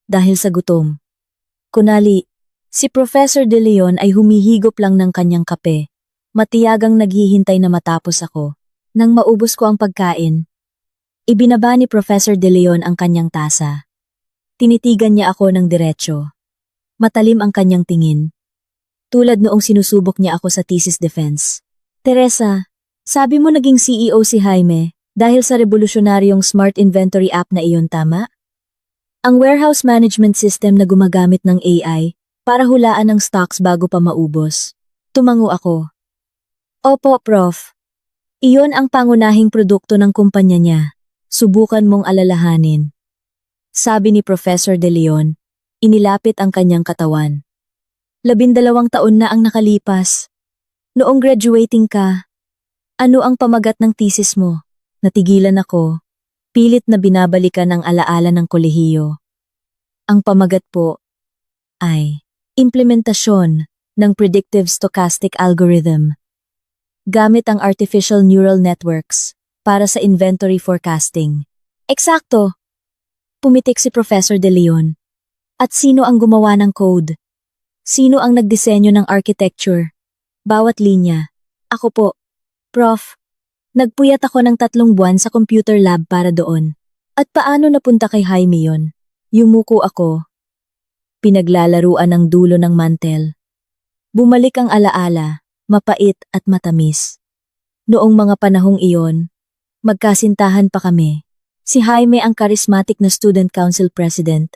Dahil sa gutom. Kunali, Si Professor De Leon ay humihigop lang ng kanyang kape, matiyagang naghihintay na matapos ako. Nang maubos ko ang pagkain, ibinaba ni Professor De Leon ang kanyang tasa. Tinitigan niya ako ng diretsyo. Matalim ang kanyang tingin. Tulad noong sinusubok niya ako sa thesis defense. Teresa, sabi mo naging CEO si Jaime dahil sa revolusyonaryong smart inventory app na iyon, tama? Ang warehouse management system na gumagamit ng AI para hulaan ang stocks bago pa maubos. Tumango ako. Opo, Prof. Iyon ang pangunahing produkto ng kumpanya niya. Subukan mong alalahanin. Sabi ni Professor De Leon, inilapit ang kanyang katawan. 12 taon na ang nakalipas. Noong graduating ka, ano ang pamagat ng thesis mo? Natigilan ako. Pilit na binabalikan ang alaala ng kolehiyo. Ang pamagat po ay implementasyon ng predictive stochastic algorithm gamit ang artificial neural networks para sa inventory forecasting. Eksakto! Pumitik si Professor De Leon. At sino ang gumawa ng code? Sino ang nagdisenyo ng architecture? Bawat linya. Ako po. Prof. Nagpuyat ako ng 3 buwan sa computer lab para doon. At paano napunta kay Jaime yon? Yumuko ako. Pinaglalaruan ang dulo ng mantel. Bumalik ang alaala, mapait at matamis. Noong mga panahong iyon, magkasintahan pa kami. Si Jaime ang charismatic na student council president.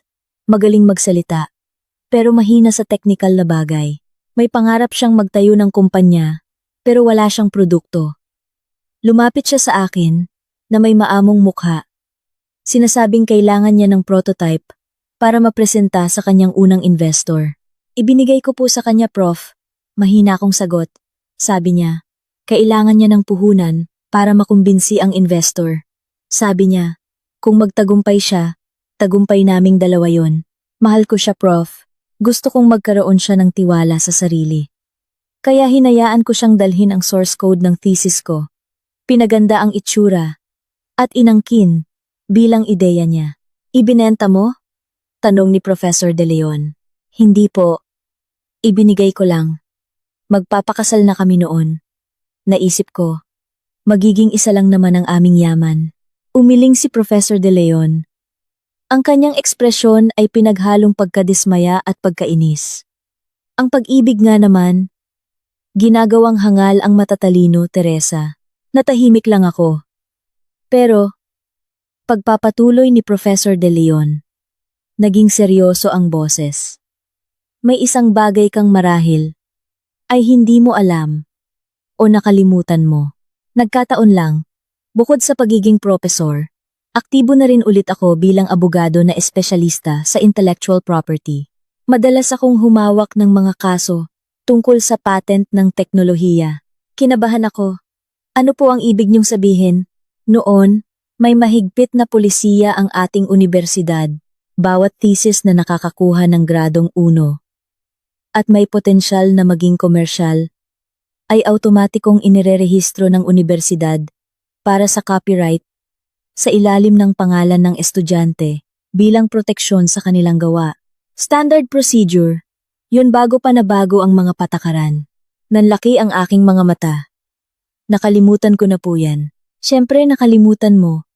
Magaling magsalita, pero mahina sa technical na bagay. May pangarap siyang magtayo ng kumpanya, pero wala siyang produkto. Lumapit siya sa akin na may maamong mukha. Sinasabing kailangan niya ng prototype para mapresenta sa kanyang unang investor. Ibinigay ko po sa kanya, Prof. Mahina akong sagot. Sabi niya, kailangan niya ng puhunan para makumbinsi ang investor. Sabi niya, kung magtagumpay siya, tagumpay naming dalawa yon. Mahal ko siya, Prof. Gusto kong magkaroon siya ng tiwala sa sarili. Kaya hinayaan ko siyang dalhin ang source code ng thesis ko. Pinaganda ang itsura at inangkin bilang ideya niya. Ibinenta mo? Tanong ni Professor De Leon. Hindi po. Ibinigay ko lang. Magpapakasal na kami noon. Naisip ko, magiging isa lang naman ang aming yaman. Umiling si Professor De Leon. Ang kanyang ekspresyon ay pinaghalong pagkadismaya at pagkainis. Ang pag-ibig nga naman, ginagawang hangal ang matatalino, Teresa. Natahimik lang ako. Pero, pagpapatuloy ni Professor De Leon, naging seryoso ang boses. May isang bagay kang marahil ay hindi mo alam o nakalimutan mo. Nagkataon lang, bukod sa pagiging profesor, aktibo na rin ulit ako bilang abogado na espesyalista sa intellectual property. Madalas akong humawak ng mga kaso tungkol sa patent ng teknolohiya. Kinabahan ako. Ano po ang ibig niyong sabihin? Noon, may mahigpit na pulisiya ang ating universidad. Bawat thesis na nakakakuha ng gradong 1 at may potensyal na maging komersyal ay automatikong inirerehistro ng universidad para sa copyright sa ilalim ng pangalan ng estudyante bilang proteksyon sa kanilang gawa. Standard procedure, yun bago pa na bago ang mga patakaran. Nanlaki ang aking mga mata. Nakalimutan ko na po yan. Siyempre nakalimutan mo.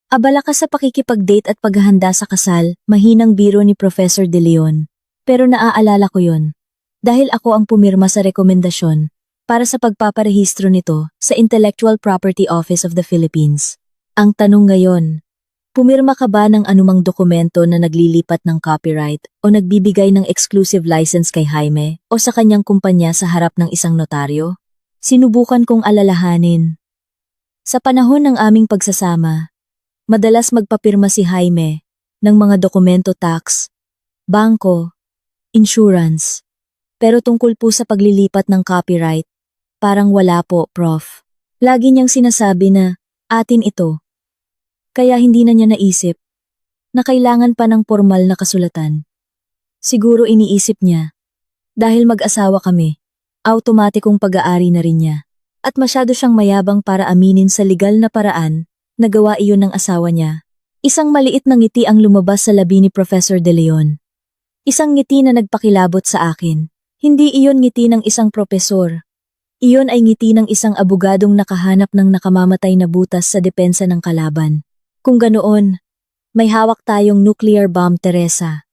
Abala ka sa pakikipag-date at paghahanda sa kasal, mahinang biro ni Professor De Leon. Pero naaalala ko yon. Dahil ako ang pumirma sa rekomendasyon para sa pagpaparehistro nito sa Intellectual Property Office of the Philippines. Ang tanong ngayon, pumirma ka ba ng anumang dokumento na naglilipat ng copyright o nagbibigay ng exclusive license kay Jaime o sa kanyang kumpanya sa harap ng isang notaryo? Sinubukan kong alalahanin. Sa panahon ng aming pagsasama, madalas magpapirma si Jaime ng mga dokumento tax, bangko, insurance. Pero tungkol po sa paglilipat ng copyright, parang wala po, Prof. Lagi niyang sinasabi na, atin ito. Kaya hindi na niya naisip na kailangan pa ng formal na kasulatan. Siguro iniisip niya, dahil mag-asawa kami, automatikong pag-aari na rin niya. At masyado siyang mayabang para aminin sa legal na paraan na gawa iyon ng asawa niya. Isang maliit na ngiti ang lumabas sa labi ni Professor De Leon. Isang ngiti na nagpakilabot sa akin. Hindi iyon ngiti ng isang propesor. Iyon ay ngiti ng isang abogadong nakahanap ng nakamamatay na butas sa depensa ng kalaban. Kung ganoon, may hawak tayong nuclear bomb, Teresa.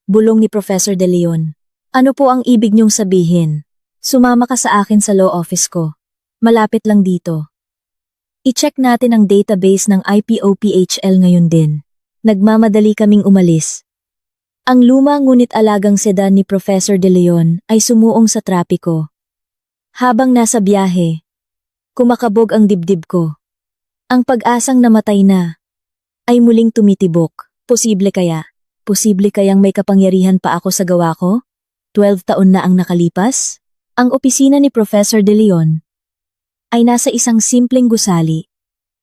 Bulong ni Professor De Leon. Ano po ang ibig niyong sabihin? Sumama ka sa akin sa law office ko. Malapit lang dito. I-check natin ang database ng IPOPHL ngayon din. Nagmamadali kaming umalis. Ang luma ngunit alagang sedan ni Professor De Leon ay sumuong sa trapiko. Habang nasa biyahe, kumakabog ang dibdib ko. Ang pag-asang namatay na ay muling tumitibok. Posible kayang may kapangyarihan pa ako sa gawa ko? 12 taon na ang nakalipas? Ang opisina ni Professor De Leon ay nasa isang simpleng gusali,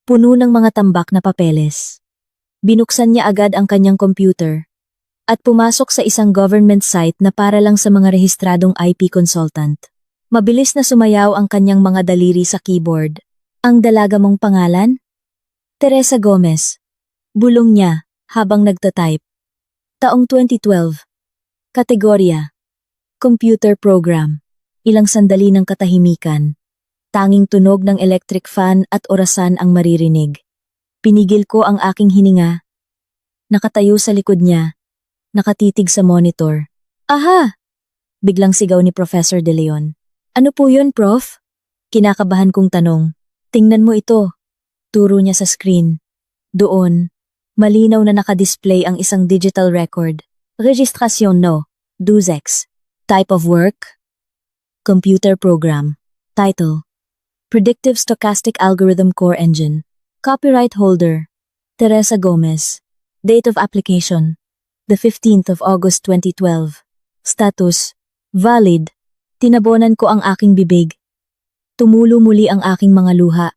puno ng mga tambak na papeles. Binuksan niya agad ang kanyang computer at pumasok sa isang government site na para lang sa mga rehistradong IP consultant. Mabilis na sumayaw ang kanyang mga daliri sa keyboard. Ang dalaga mong pangalan? Teresa Gomez. Bulong niya habang nagtatype. Taong 2012. Kategorya: Computer Program. Ilang sandali ng katahimikan. Tanging tunog ng electric fan at orasan ang maririnig. Pinigil ko ang aking hininga. Nakatayo sa likod niya. Nakatitig sa monitor. Aha! Biglang sigaw ni Professor De Leon. Ano po yun, Prof? Kinakabahan kong tanong. Tingnan mo ito. Turo niya sa screen. Doon, malinaw na nakadisplay ang isang digital record. Registrasyon no, DUSEX. Type of work? Computer program. Title: Predictive Stochastic Algorithm Core Engine. Copyright holder: Teresa Gomez. Date of application: the 15th of August 2012. Status: valid. Tinabonan ko ang aking bibig. Tumulo muli ang aking mga luha.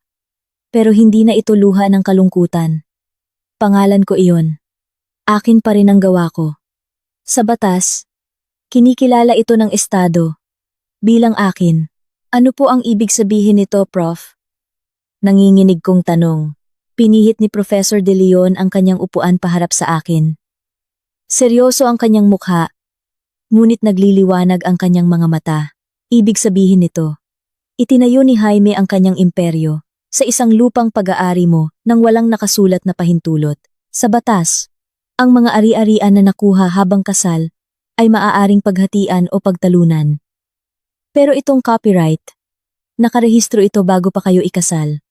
Pero hindi na ito luha ng kalungkutan. Pangalan ko iyon. Akin pa rin ang gawa ko. Sa batas, kinikilala ito ng estado bilang akin. Ano po ang ibig sabihin nito, Prof? Nanginginig kong tanong. Pinihit ni Professor De Leon ang kanyang upuan paharap sa akin. Seryoso ang kanyang mukha, ngunit nagliliwanag ang kanyang mga mata. Ibig sabihin nito, itinayo ni Jaime ang kanyang imperyo sa isang lupang pag-aari mo nang walang nakasulat na pahintulot. Sa batas, ang mga ari-arian na nakuha habang kasal ay maaaring paghatian o pagtalunan. Pero itong copyright, nakarehistro ito bago pa kayo ikasal.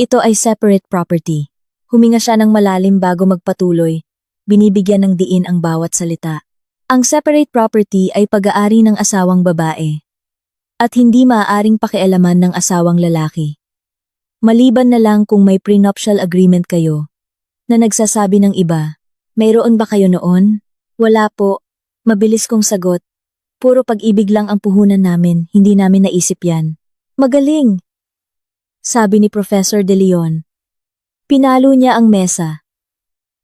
Ito ay separate property. Huminga siya ng malalim bago magpatuloy, binibigyan ng diin ang bawat salita. Ang separate property ay pag-aari ng asawang babae at hindi maaaring pakialaman ng asawang lalaki. Maliban na lang kung may prenuptial agreement kayo na nagsasabi ng iba. Mayroon ba kayo noon? Wala po. Mabilis kong sagot. Puro pag-ibig lang ang puhunan namin, hindi namin naisip yan. Magaling! Sabi ni Professor De Leon. Pinalo niya ang mesa.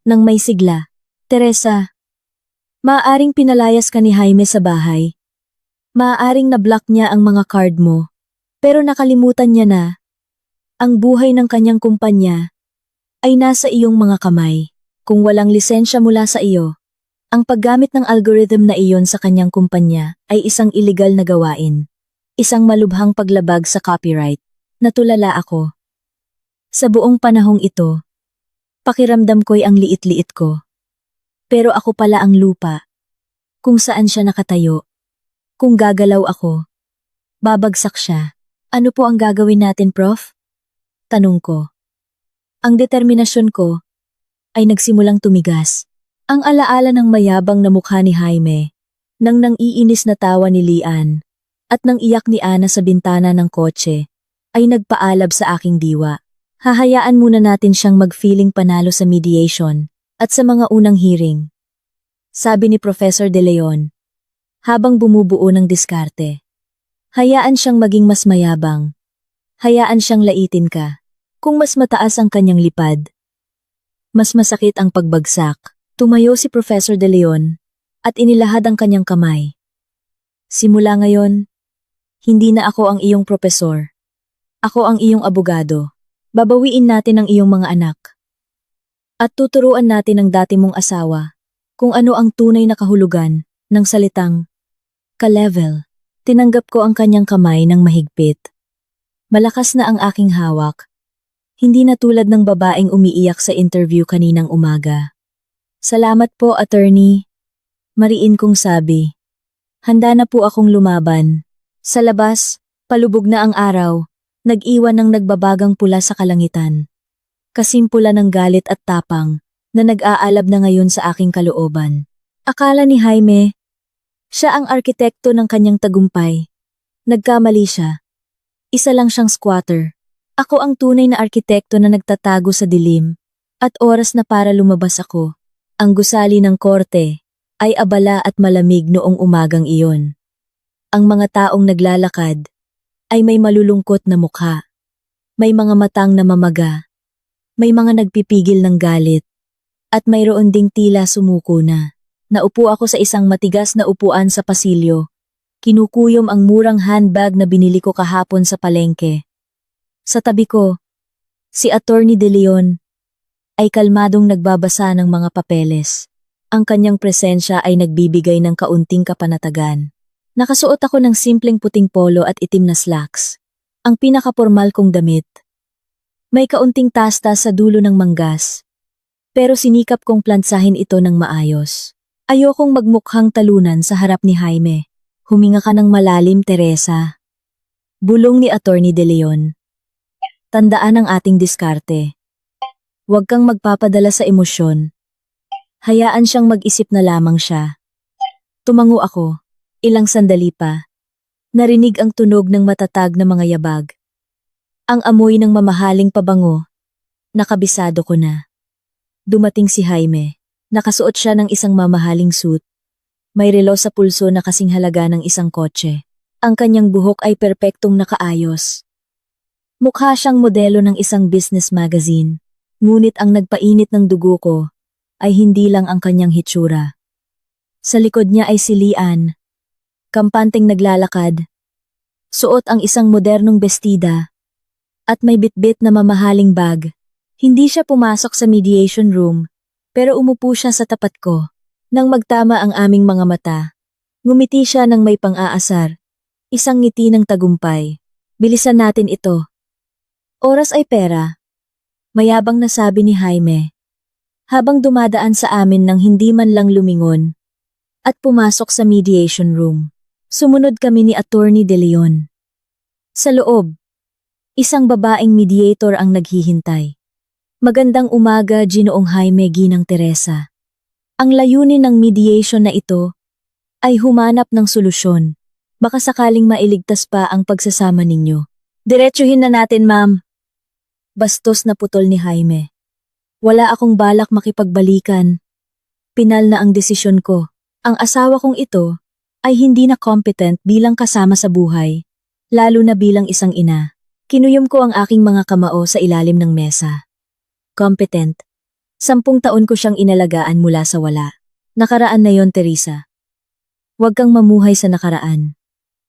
Nang may sigla. Teresa, maaaring pinalayas ka ni Jaime sa bahay. Maaaring na-block niya ang mga card mo. Pero nakalimutan niya na ang buhay ng kanyang kumpanya ay nasa iyong mga kamay. Kung walang lisensya mula sa iyo, ang paggamit ng algorithm na iyon sa kanyang kumpanya ay isang illegal na gawain. Isang malubhang paglabag sa copyright. Natulala ako. Sa buong panahong ito, pakiramdam ko'y ang liit-liit ko. Pero ako pala ang lupa. Kung saan siya nakatayo. Kung gagalaw ako, babagsak siya. Ano po ang gagawin natin, Prof? Tanong ko. Ang determinasyon ko ay nagsimulang tumigas. Ang alaala ng mayabang na mukha ni Jaime, nang nang-iinis na tawa ni Lian, at nang iyak ni Ana sa bintana ng kotse, ay nagpaalab sa aking diwa. Hahayaan muna natin siyang mag-feeling panalo sa mediation at sa mga unang hearing. Sabi ni Professor De Leon, habang bumubuo ng diskarte. Hayaan siyang maging mas mayabang. Hayaan siyang laitin ka. Kung mas mataas ang kanyang lipad, mas masakit ang pagbagsak. Tumayo si Professor De Leon at inilahad ang kanyang kamay. Simula ngayon, hindi na ako ang iyong propesor. Ako ang iyong abogado. Babawiin natin ang iyong mga anak. At tuturuan natin ang dati mong asawa kung ano ang tunay na kahulugan ng salitang ka-level. Tinanggap ko ang kanyang kamay ng mahigpit. Malakas na ang aking hawak. Hindi na tulad ng babaeng umiiyak sa interview kaninang umaga. Salamat po, attorney. Mariin kong sabi. Handa na po akong lumaban. Sa labas, palubog na ang araw, nag-iwan ng nagbabagang pula sa kalangitan. Kasimpula ng galit at tapang na nag-aalab na ngayon sa aking kalooban. Akala ni Jaime, siya ang arkitekto ng kanyang tagumpay. Nagkamali siya. Isa lang siyang squatter. Ako ang tunay na arkitekto na nagtatago sa dilim, at oras na para lumabas ako. Ang gusali ng korte ay abala at malamig noong umagang iyon. Ang mga taong naglalakad ay may malulungkot na mukha. May mga matang namamaga. May mga nagpipigil ng galit. At mayroon ding tila sumuko na. Naupo ako sa isang matigas na upuan sa pasilyo. Kinukuyom ang murang handbag na binili ko kahapon sa palengke. Sa tabi ko, si Attorney De Leon ay kalmadong nagbabasa ng mga papeles. Ang kanyang presensya ay nagbibigay ng kaunting kapanatagan. Nakasuot ako ng simpleng puting polo at itim na slacks. Ang pinakapormal kong damit. May kaunting tasta sa dulo ng manggas. Pero sinikap kong plantsahin ito ng maayos. Ayokong magmukhang talunan sa harap ni Jaime. Huminga ka ng malalim, Teresa. Bulong ni Attorney De Leon. Tandaan ang ating diskarte. Huwag kang magpapadala sa emosyon. Hayaan siyang mag-isip na lamang siya. Tumango ako. Ilang sandali pa. Narinig ang tunog ng matatag na mga yabag. Ang amoy ng mamahaling pabango. Nakabisado ko na. Dumating si Jaime. Nakasuot siya ng isang mamahaling suit. May relo sa pulso na kasing halaga ng isang kotse. Ang kanyang buhok ay perpektong nakaayos. Mukha siyang modelo ng isang business magazine. Ngunit ang nagpainit ng dugo ko ay hindi lang ang kanyang hitsura. Sa likod niya ay si Lian. Kampanteng naglalakad. Suot ang isang modernong bestida. At may bitbit na mamahaling bag. Hindi siya pumasok sa mediation room. Pero umupo siya sa tapat ko. Nang magtama ang aming mga mata, ngumiti siya ng may pang-aasar. Isang ngiti ng tagumpay. Bilisan natin ito. Oras ay pera. Mayabang na sabi ni Jaime. Habang dumadaan sa amin nang hindi man lang lumingon. At pumasok sa mediation room. Sumunod kami ni Attorney De Leon. Sa loob, isang babaeng mediator ang naghihintay. Magandang umaga, Ginoong Jaime Ginang Teresa. Ang layunin ng mediation na ito ay humanap ng solusyon. Baka sakaling mailigtas pa ang pagsasama ninyo. Diretsuhin na natin, ma'am. Bastos na putol ni Jaime. Wala akong balak makipagbalikan. Pinal na ang desisyon ko. Ang asawa kong ito ay hindi na competent bilang kasama sa buhay, lalo na bilang isang ina. Kinuyom ko ang aking mga kamao sa ilalim ng mesa. Competent. 10 taon ko siyang inalagaan mula sa wala. Nakaraan na yon, Teresa. Huwag kang mamuhay sa nakaraan,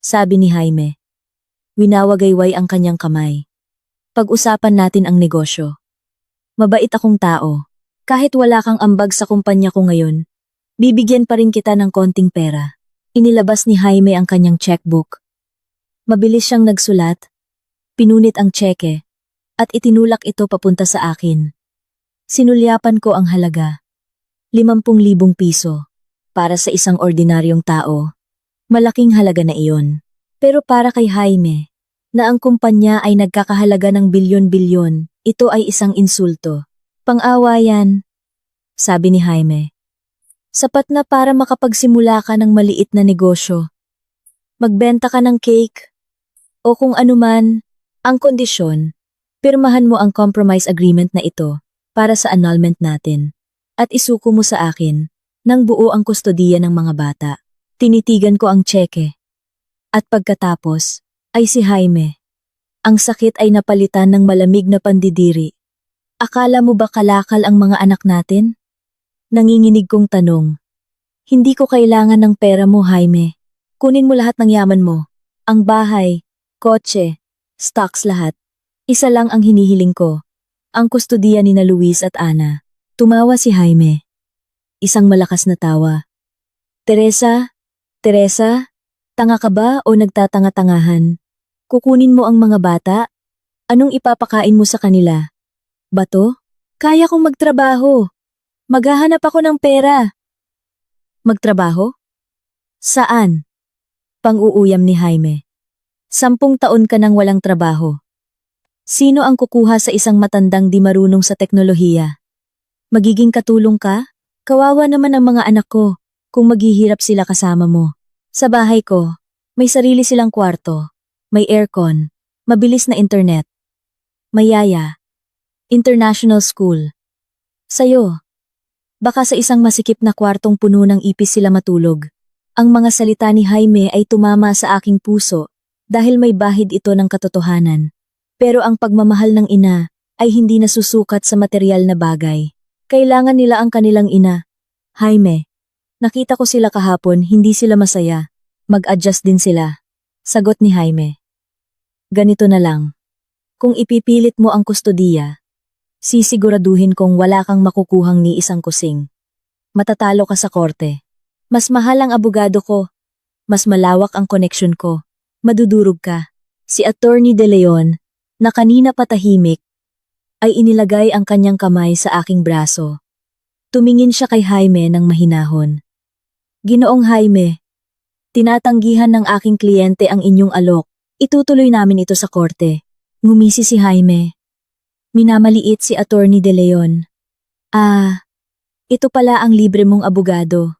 sabi ni Jaime. Winawagayway ang kanyang kamay. Pag-usapan natin ang negosyo. Mabait akong tao. Kahit wala kang ambag sa kumpanya ko ngayon, bibigyan pa rin kita ng konting pera. Inilabas ni Jaime ang kanyang checkbook. Mabilis siyang nagsulat, pinunit ang tseke, at itinulak ito papunta sa akin. Sinulyapan ko ang halaga. 50,000 piso. Para sa isang ordinaryong tao, malaking halaga na iyon. Pero para kay Jaime, na ang kumpanya ay nagkakahalaga ng bilyon-bilyon, ito ay isang insulto. Pang-awa yan, sabi ni Jaime. Sapat na para makapagsimula ka ng maliit na negosyo. Magbenta ka ng cake, o kung anuman, ang kondisyon, pirmahan mo ang compromise agreement na ito para sa annulment natin, at isuko mo sa akin nang buo ang kustodiya ng mga bata. Tinitigan ko ang tseke. At pagkatapos, ay si Jaime. Ang sakit ay napalitan ng malamig na pandidiri. Akala mo ba kalakal ang mga anak natin? Nanginginig kong tanong. Hindi ko kailangan ng pera mo, Jaime. Kunin mo lahat ng yaman mo. Ang bahay, kotse, stocks lahat. Isa lang ang hinihiling ko. Ang kustodiya ni na Luis at Ana. Tumawa si Jaime. isang malakas na tawa. Teresa, Teresa, tanga ka ba o nagtatanga-tangahan? Kukunin mo ang mga bata? Anong ipapakain mo sa kanila? Bato? Kaya kong magtrabaho. Maghahanap ako ng pera. Magtrabaho? Saan? Pang-uuyam ni Jaime. 10 taon ka nang walang trabaho. Sino ang kukuha sa isang matandang di marunong sa teknolohiya? Magiging katulong ka? Kawawa naman ang mga anak ko kung maghihirap sila kasama mo. Sa bahay ko, may sarili silang kwarto, may aircon, mabilis na internet. Mayaya, international school. Sa'yo, baka sa isang masikip na kwartong puno ng ipis sila matulog. Ang mga salita ni Jaime ay tumama sa aking puso dahil may bahid ito ng katotohanan. Pero ang pagmamahal ng ina ay hindi nasusukat sa material na bagay. Kailangan nila ang kanilang ina. Jaime, nakita ko sila kahapon, hindi sila masaya. Mag-adjust din sila. Sagot ni Jaime. Ganito na lang. Kung ipipilit mo ang kustodiya, sisiguraduhin kong wala kang makukuhang ni isang kusing. Matatalo ka sa korte. Mas mahal ang abogado ko. Mas malawak ang koneksyon ko. Madudurog ka. Si Attorney De Leon, na kanina patahimik, ay inilagay ang kanyang kamay sa aking braso. Tumingin siya kay Jaime ng mahinahon. Ginoong Jaime, tinatanggihan ng aking kliyente ang inyong alok. Itutuloy namin ito sa korte. Ngumisi si Jaime. Minamaliit si Attorney De Leon. Ito pala ang libre mong abogado.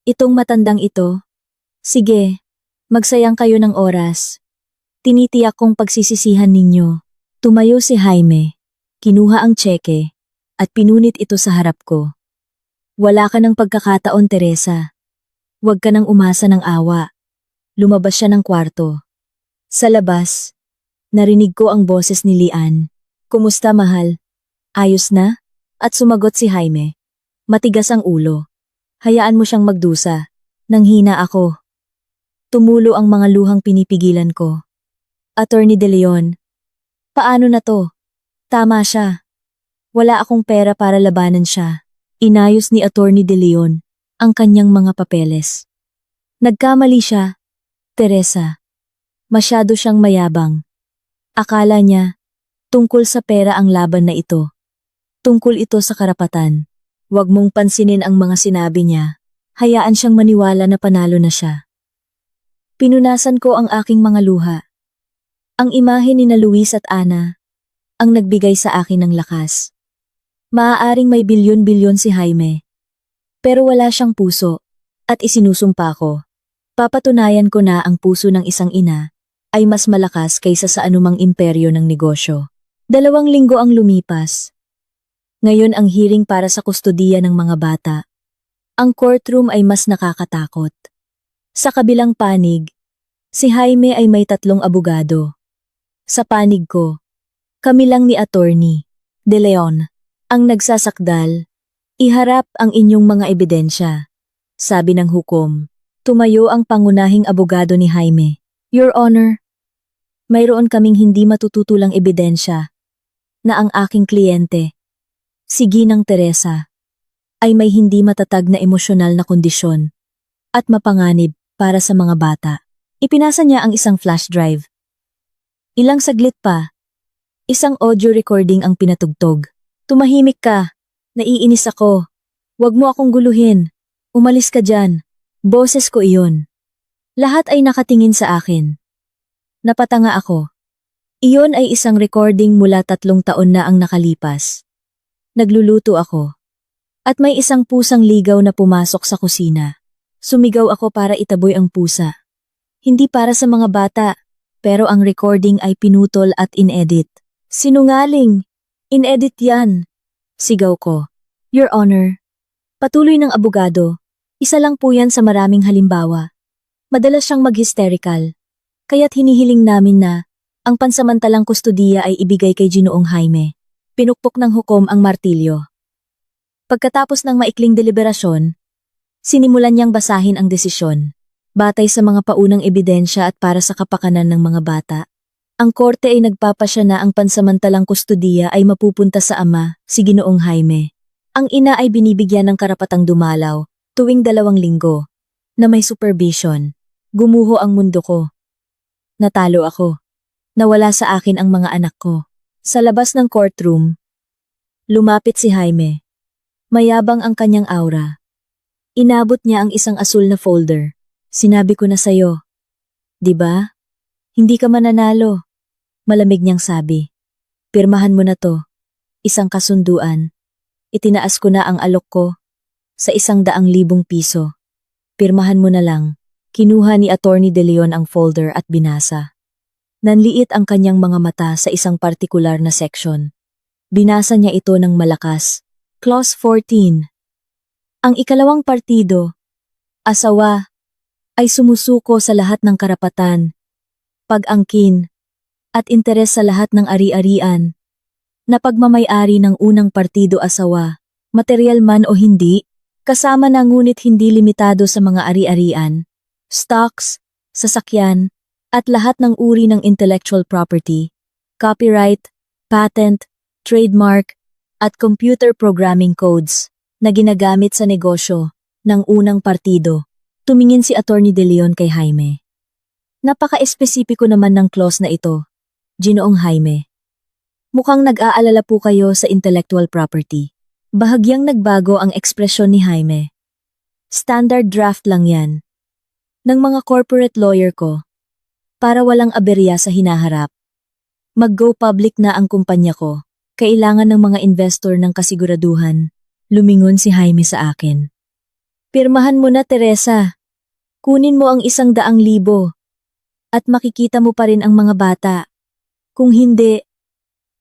Itong matandang ito. Sige, magsayang kayo ng oras. Tinitiyak kong pagsisisihan ninyo. Tumayo si Jaime, kinuha ang tseke, at pinunit ito sa harap ko. Wala ka ng pagkakataon, Teresa. Huwag ka nang umasa ng awa. Lumabas siya ng kwarto. Sa labas, narinig ko ang boses ni Lian. Kumusta, mahal? Ayos na? At sumagot si Jaime. Matigas ang ulo. Hayaan mo siyang magdusa. Nanghina ako. Tumulo ang mga luhang pinipigilan ko. Attorney De Leon, paano na to? Tama siya. Wala akong pera para labanan siya. Inayos ni Attorney De Leon ang kanyang mga papeles. Nagkamali siya, Teresa. Masyado siyang mayabang. Akala niya, tungkol sa pera ang laban na ito. Tungkol ito sa karapatan. Huwag mong pansinin ang mga sinabi niya. Hayaan siyang maniwala na panalo na siya. Pinunasan ko ang aking mga luha. Ang imahe ni na Luis at Ana ang nagbigay sa akin ng lakas. Maaaring may bilyon-bilyon si Jaime. Pero wala siyang puso at isinusumpa ko. Papatunayan ko na ang puso ng isang ina ay mas malakas kaysa sa anumang imperyo ng negosyo. 2 linggo ang lumipas. Ngayon ang hearing para sa kustodiya ng mga bata. Ang courtroom ay mas nakakatakot. Sa kabilang panig, si Jaime ay may 3 abogado. Sa panig ko, kami lang ni Attorney De Leon ang nagsasakdal. Iharap ang inyong mga ebidensya. Sabi ng hukom. Tumayo ang pangunahing abogado ni Jaime. Your Honor, mayroon kaming hindi matututulang ebidensya na ang aking kliyente, si Ginang Teresa, ay may hindi matatag na emosyonal na kondisyon at mapanganib para sa mga bata. Ipinasa niya ang isang flash drive. Ilang saglit pa, isang audio recording ang pinatugtog. Tumahimik ka, naiinis ako. Huwag mo akong guluhin. Umalis ka dyan. Boses ko iyon. Lahat ay nakatingin sa akin. Napatanga ako. Iyon ay isang recording mula 3 taon na ang nakalipas. Nagluluto ako. At may isang pusang ligaw na pumasok sa kusina. Sumigaw ako para itaboy ang pusa. Hindi para sa mga bata. Pero ang recording ay pinutol at inedit. Sinungaling! Inedit yan! Sigaw ko. Your Honor, patuloy ng abogado, isa lang po yan sa maraming halimbawa. Madalas siyang mag-hysterical. Kaya't hinihiling namin na ang pansamantalang kustodiya ay ibigay kay Ginoong Jaime. Pinukpok ng hukom ang martilyo. Pagkatapos ng maikling deliberasyon, sinimulan niyang basahin ang desisyon. Batay sa mga paunang ebidensya at para sa kapakanan ng mga bata, ang korte ay nagpapasya na ang pansamantalang kustodiya ay mapupunta sa ama, si Ginoong Jaime. Ang ina ay binibigyan ng karapatang dumalaw tuwing 2 linggo na may supervision. Gumuho ang mundo ko. Natalo ako. Nawala sa akin ang mga anak ko. Sa labas ng courtroom, lumapit si Jaime. Mayabang ang kanyang aura. Inabot niya ang isang asul na folder. Sinabi ko na sa'yo. Diba? Hindi ka mananalo. Malamig niyang sabi. Pirmahan mo na to. Isang kasunduan. Itinaas ko na ang alok ko sa 100,000 piso. Pirmahan mo na lang. Kinuha ni Attorney De Leon ang folder at binasa. Nanliit ang kanyang mga mata sa isang partikular na section. Binasa niya ito ng malakas. Clause 14. Ang ikalawang partido, asawa, ay sumusuko sa lahat ng karapatan, pag-angkin, at interes sa lahat ng ari-arian, na pagmamay-ari ng unang partido asawa, material man o hindi, kasama na ngunit hindi limitado sa mga ari-arian, stocks, sasakyan, at lahat ng uri ng intellectual property, copyright, patent, trademark, at computer programming codes na ginagamit sa negosyo ng unang partido. Tumingin si Attorney De Leon kay Jaime. Napaka-espesipiko naman ng clause na ito, Ginoong Jaime. Mukhang nag-aalala po kayo sa intellectual property. Bahagyang nagbago ang ekspresyon ni Jaime. Standard draft lang yan. Ng mga corporate lawyer ko. Para walang aberya sa hinaharap. Mag-go public na ang kumpanya ko. Kailangan ng mga investor ng kasiguraduhan. Lumingon si Jaime sa akin. Pirmahan mo na, Teresa. Kunin mo ang 100,000 at makikita mo pa rin ang mga bata. Kung hindi,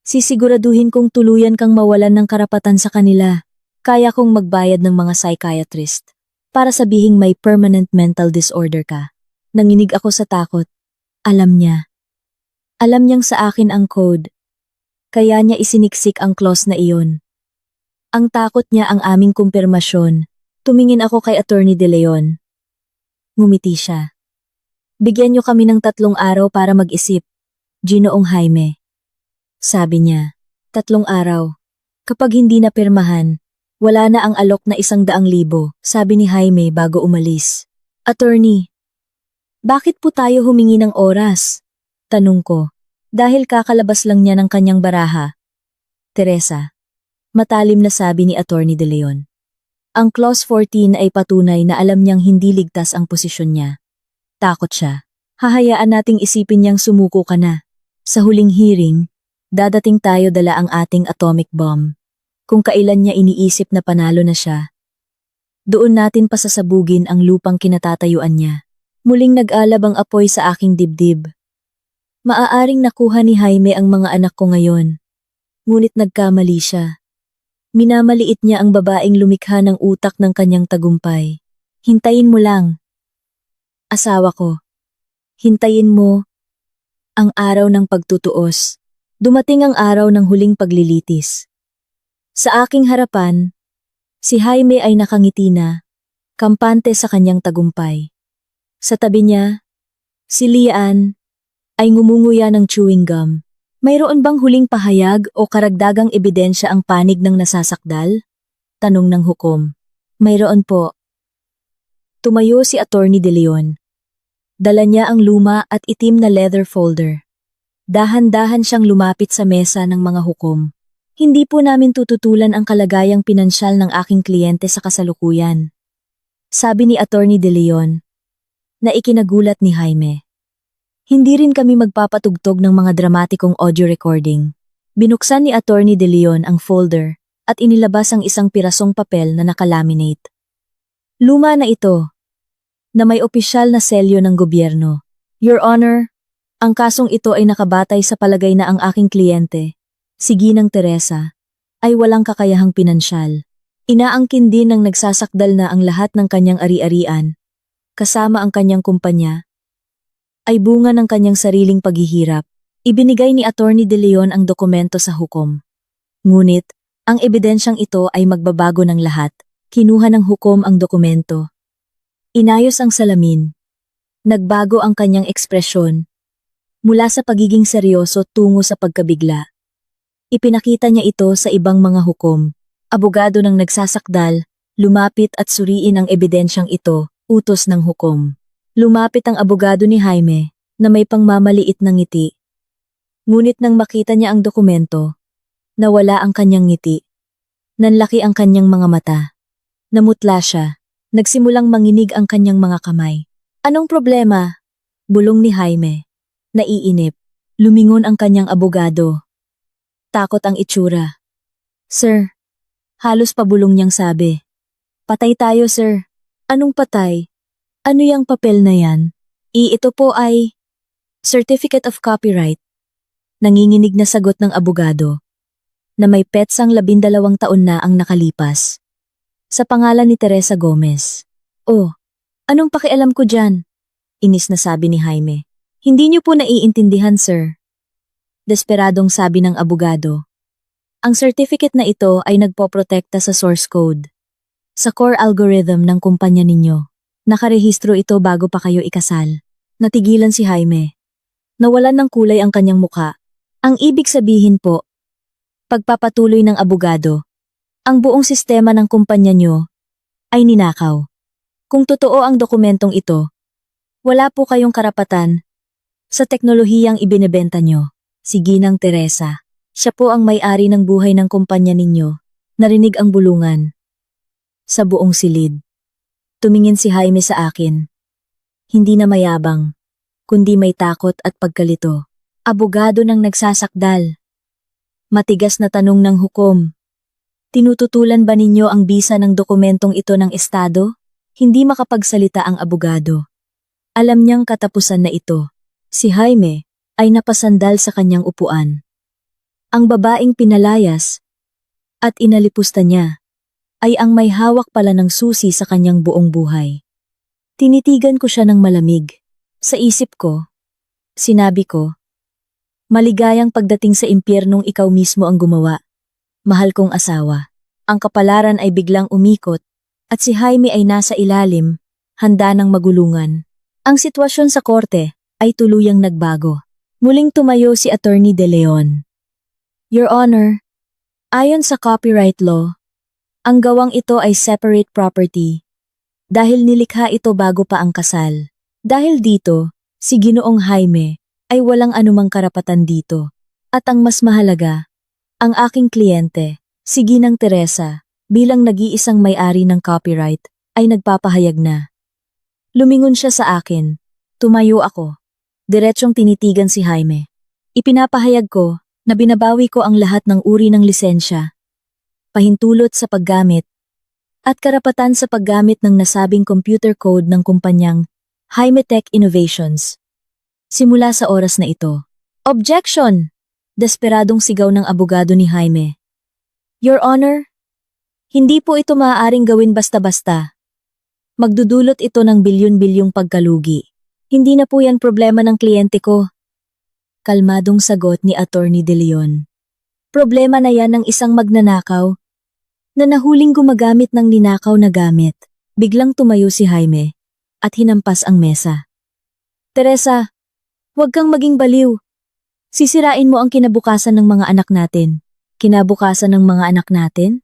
sisiguraduhin kong tuluyan kang mawalan ng karapatan sa kanila. Kaya kong magbayad ng mga psychiatrist para sabihing may permanent mental disorder ka. Nanginig ako sa takot. Alam niya. Alam niyang sa akin ang code. Kaya niya isiniksik ang clause na iyon. Ang takot niya ang aming kumpirmasyon. Tumingin ako kay Attorney De Leon. Ngumiti siya. Bigyan niyo kami ng 3 araw para mag-isip, Ginoong Jaime. Sabi niya, 3 araw. Kapag hindi na pirmahan, wala na ang alok na 100,000, sabi ni Jaime bago umalis. Attorney, bakit po tayo humingi ng oras? Tanong ko, dahil kakalabas lang niya ng kanyang baraha. Teresa, matalim na sabi ni Attorney De Leon. Ang Clause 14 ay patunay na alam niyang hindi ligtas ang posisyon niya. Takot siya. Hahayaan nating isipin niyang sumuko ka na. Sa huling hearing, dadating tayo dala ang ating atomic bomb. Kung kailan niya iniisip na panalo na siya, doon natin pasasabugin ang lupang kinatatayuan niya. Muling nag-alab ang apoy sa aking dibdib. Maaaring nakuha ni Jaime ang mga anak ko ngayon. Ngunit nagkamali siya. Minamaliit niya ang babaeng lumikha ng utak ng kanyang tagumpay. Hintayin mo lang. Asawa ko. Hintayin mo ang araw ng pagtutuos. Dumating ang araw ng huling paglilitis. Sa aking harapan, si Jaime ay nakangiti na, kampante sa kanyang tagumpay. Sa tabi niya, si Lian ay ngumunguya ng chewing gum. Mayroon bang huling pahayag o karagdagang ebidensya ang panig ng nasasakdal? Tanong ng hukom. Mayroon po. Tumayo si Attorney De Leon. Dala niya ang luma at itim na leather folder. Dahan-dahan siyang lumapit sa mesa ng mga hukom. Hindi po namin tututulan ang kalagayang pinansyal ng aking kliyente sa kasalukuyan. Sabi ni Attorney De Leon, na ikinagulat ni Jaime. Hindi rin kami magpapatugtog ng mga dramatikong audio recording. Binuksan ni Attorney De Leon ang folder at inilabas ang isang pirasong papel na nakalaminate. Luma na ito, na may opisyal na selyo ng gobyerno. Your Honor, ang kasong ito ay nakabatay sa palagay na ang aking kliyente, si Ginang Teresa, ay walang kakayahang pinansyal. Inaangkin din ng nagsasakdal na ang lahat ng kanyang ari-arian, kasama ang kanyang kumpanya, ay bunga ng kanyang sariling paghihirap. Ibinigay ni Attorney De Leon ang dokumento sa hukom. Ngunit, ang ebidensyang ito ay magbabago ng lahat. Kinuha ng hukom ang dokumento. Inayos ang salamin. Nagbago ang kanyang ekspresyon. Mula sa pagiging seryoso tungo sa pagkabigla. Ipinakita niya ito sa ibang mga hukom. Abogado ng nagsasakdal, lumapit at suriin ang ebidensyang ito, utos ng hukom. Lumapit ang abogado ni Jaime, na may pangmamaliit ng ngiti. Ngunit nang makita niya ang dokumento, nawala ang kanyang ngiti. Nanlaki ang kanyang mga mata. Namutla siya. Nagsimulang manginig ang kanyang mga kamay. Anong problema? Bulong ni Jaime. Naiinip. Lumingon ang kanyang abogado. Takot ang itsura. Sir, halos pabulong niyang sabi. Patay tayo, sir. Anong patay? Ano yang papel na yan? Ito po ay Certificate of Copyright. Nanginginig na sagot ng abogado. Na may petsang 12 taon na ang nakalipas. Sa pangalan ni Teresa Gomez. Oh, anong pakialam ko dyan? Inis na sabi ni Jaime. Hindi niyo po naiintindihan, sir. Desperadong sabi ng abogado. Ang certificate na ito ay nagpoprotekta sa source code. Sa core algorithm ng kumpanya ninyo. Nakarehistro ito bago pa kayo ikasal. Natigilan si Jaime. Nawalan ng kulay ang kanyang muka. Ang ibig sabihin po, pagpapatuloy ng abogado, ang buong sistema ng kumpanya nyo ay ninakaw. Kung totoo ang dokumentong ito, wala po kayong karapatan sa teknolohiyang ibinebenta nyo. Si Ginang Teresa, siya po ang may-ari ng buhay ng kumpanya ninyo. Narinig ang bulungan. Sa buong silid. Tumingin si Jaime sa akin. Hindi na mayabang, kundi may takot at pagkalito. Abogado ng nagsasakdal. Matigas na tanong ng hukom. Tinututulan ba ninyo ang bisa ng dokumentong ito ng Estado? Hindi makapagsalita ang abogado. Alam niyang katapusan na ito. Si Jaime ay napasandal sa kanyang upuan. Ang babaeng pinalayas at inalipusta niya ay ang may hawak pala ng susi sa kanyang buong buhay. Tinitigan ko siya ng malamig. Sa isip ko, sinabi ko, maligayang pagdating sa impyernong ikaw mismo ang gumawa. Mahal kong asawa. Ang kapalaran ay biglang umikot at si Jaime ay nasa ilalim, handa ng magulungan. Ang sitwasyon sa korte ay tuluyang nagbago. Muling tumayo si Attorney De Leon. Your Honor, ayon sa copyright law, ang gawang ito ay separate property dahil nilikha ito bago pa ang kasal. Dahil dito, si Ginoong Jaime ay walang anumang karapatan dito. At ang mas mahalaga, ang aking kliyente, si Ginang Teresa, bilang nag-iisang may-ari ng copyright, ay nagpapahayag na. Lumingon siya sa akin. Tumayo ako. Diretsyong tinitigan si Jaime. Ipinapahayag ko na binabawi ko ang lahat ng uri ng lisensya, pahintulot sa paggamit, at karapatan sa paggamit ng nasabing computer code ng kumpanyang Jaime Tech Innovations. Simula sa oras na ito. Objection! Desperadong sigaw ng abogado ni Jaime. Your Honor, hindi po ito maaaring gawin basta-basta. Magdudulot ito ng bilyon-bilyong pagkalugi. Hindi na po yan problema ng kliyente ko. Kalmadong sagot ni Attorney De Leon. Problema na yan ng isang magnanakaw na nahuling gumagamit ng ninakaw na gamit. Biglang tumayo si Jaime at hinampas ang mesa. Teresa, huwag kang maging baliw. Sisirain mo ang kinabukasan ng mga anak natin. Kinabukasan ng mga anak natin?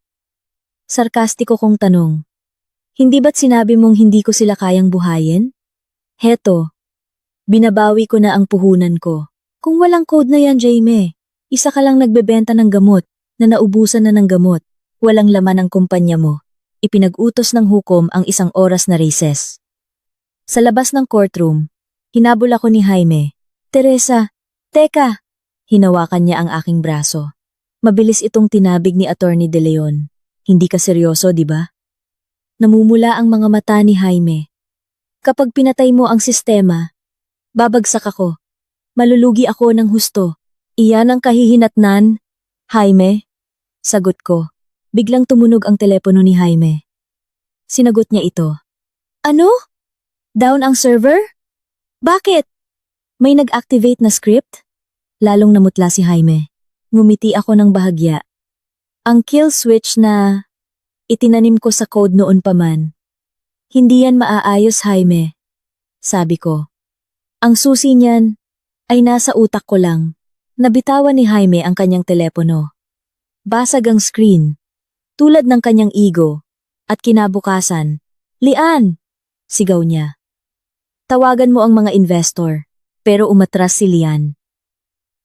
Sarkastiko kong tanong. Hindi ba't sinabi mong hindi ko sila kayang buhayin? Heto, binabawi ko na ang puhunan ko. Kung walang code na yan, Jaime, isa ka lang nagbebenta ng gamot, na naubusan na ng gamot. Walang laman ang kumpanya mo. Ipinag-utos ng hukom ang 1 oras na recess. Sa labas ng courtroom, hinabol ako ni Jaime. Teresa, teka! Hinawakan niya ang aking braso. Mabilis itong tinabig ni Attorney De Leon. Hindi ka seryoso, di ba? Namumula ang mga mata ni Jaime. Kapag pinatay mo ang sistema, babagsak ako. Malulugi ako ng husto. Iyan ang kahihinatnan, Jaime? Sagot ko. Biglang tumunog ang telepono ni Jaime. Sinagot niya ito. Ano? Down ang server? Bakit? May nag-activate na script? Lalong namutla si Jaime. Ngumiti ako ng bahagya. Ang kill switch na itinanim ko sa code noon pa man. Hindi yan maaayos, Jaime. Sabi ko. Ang susi niyan ay nasa utak ko lang. Nabitawan ni Jaime ang kanyang telepono. Basag ang screen. tulad ng kanyang ego. At kinabukasan, Lian! Sigaw niya. Tawagan mo ang mga investor. Pero umatras si Lian.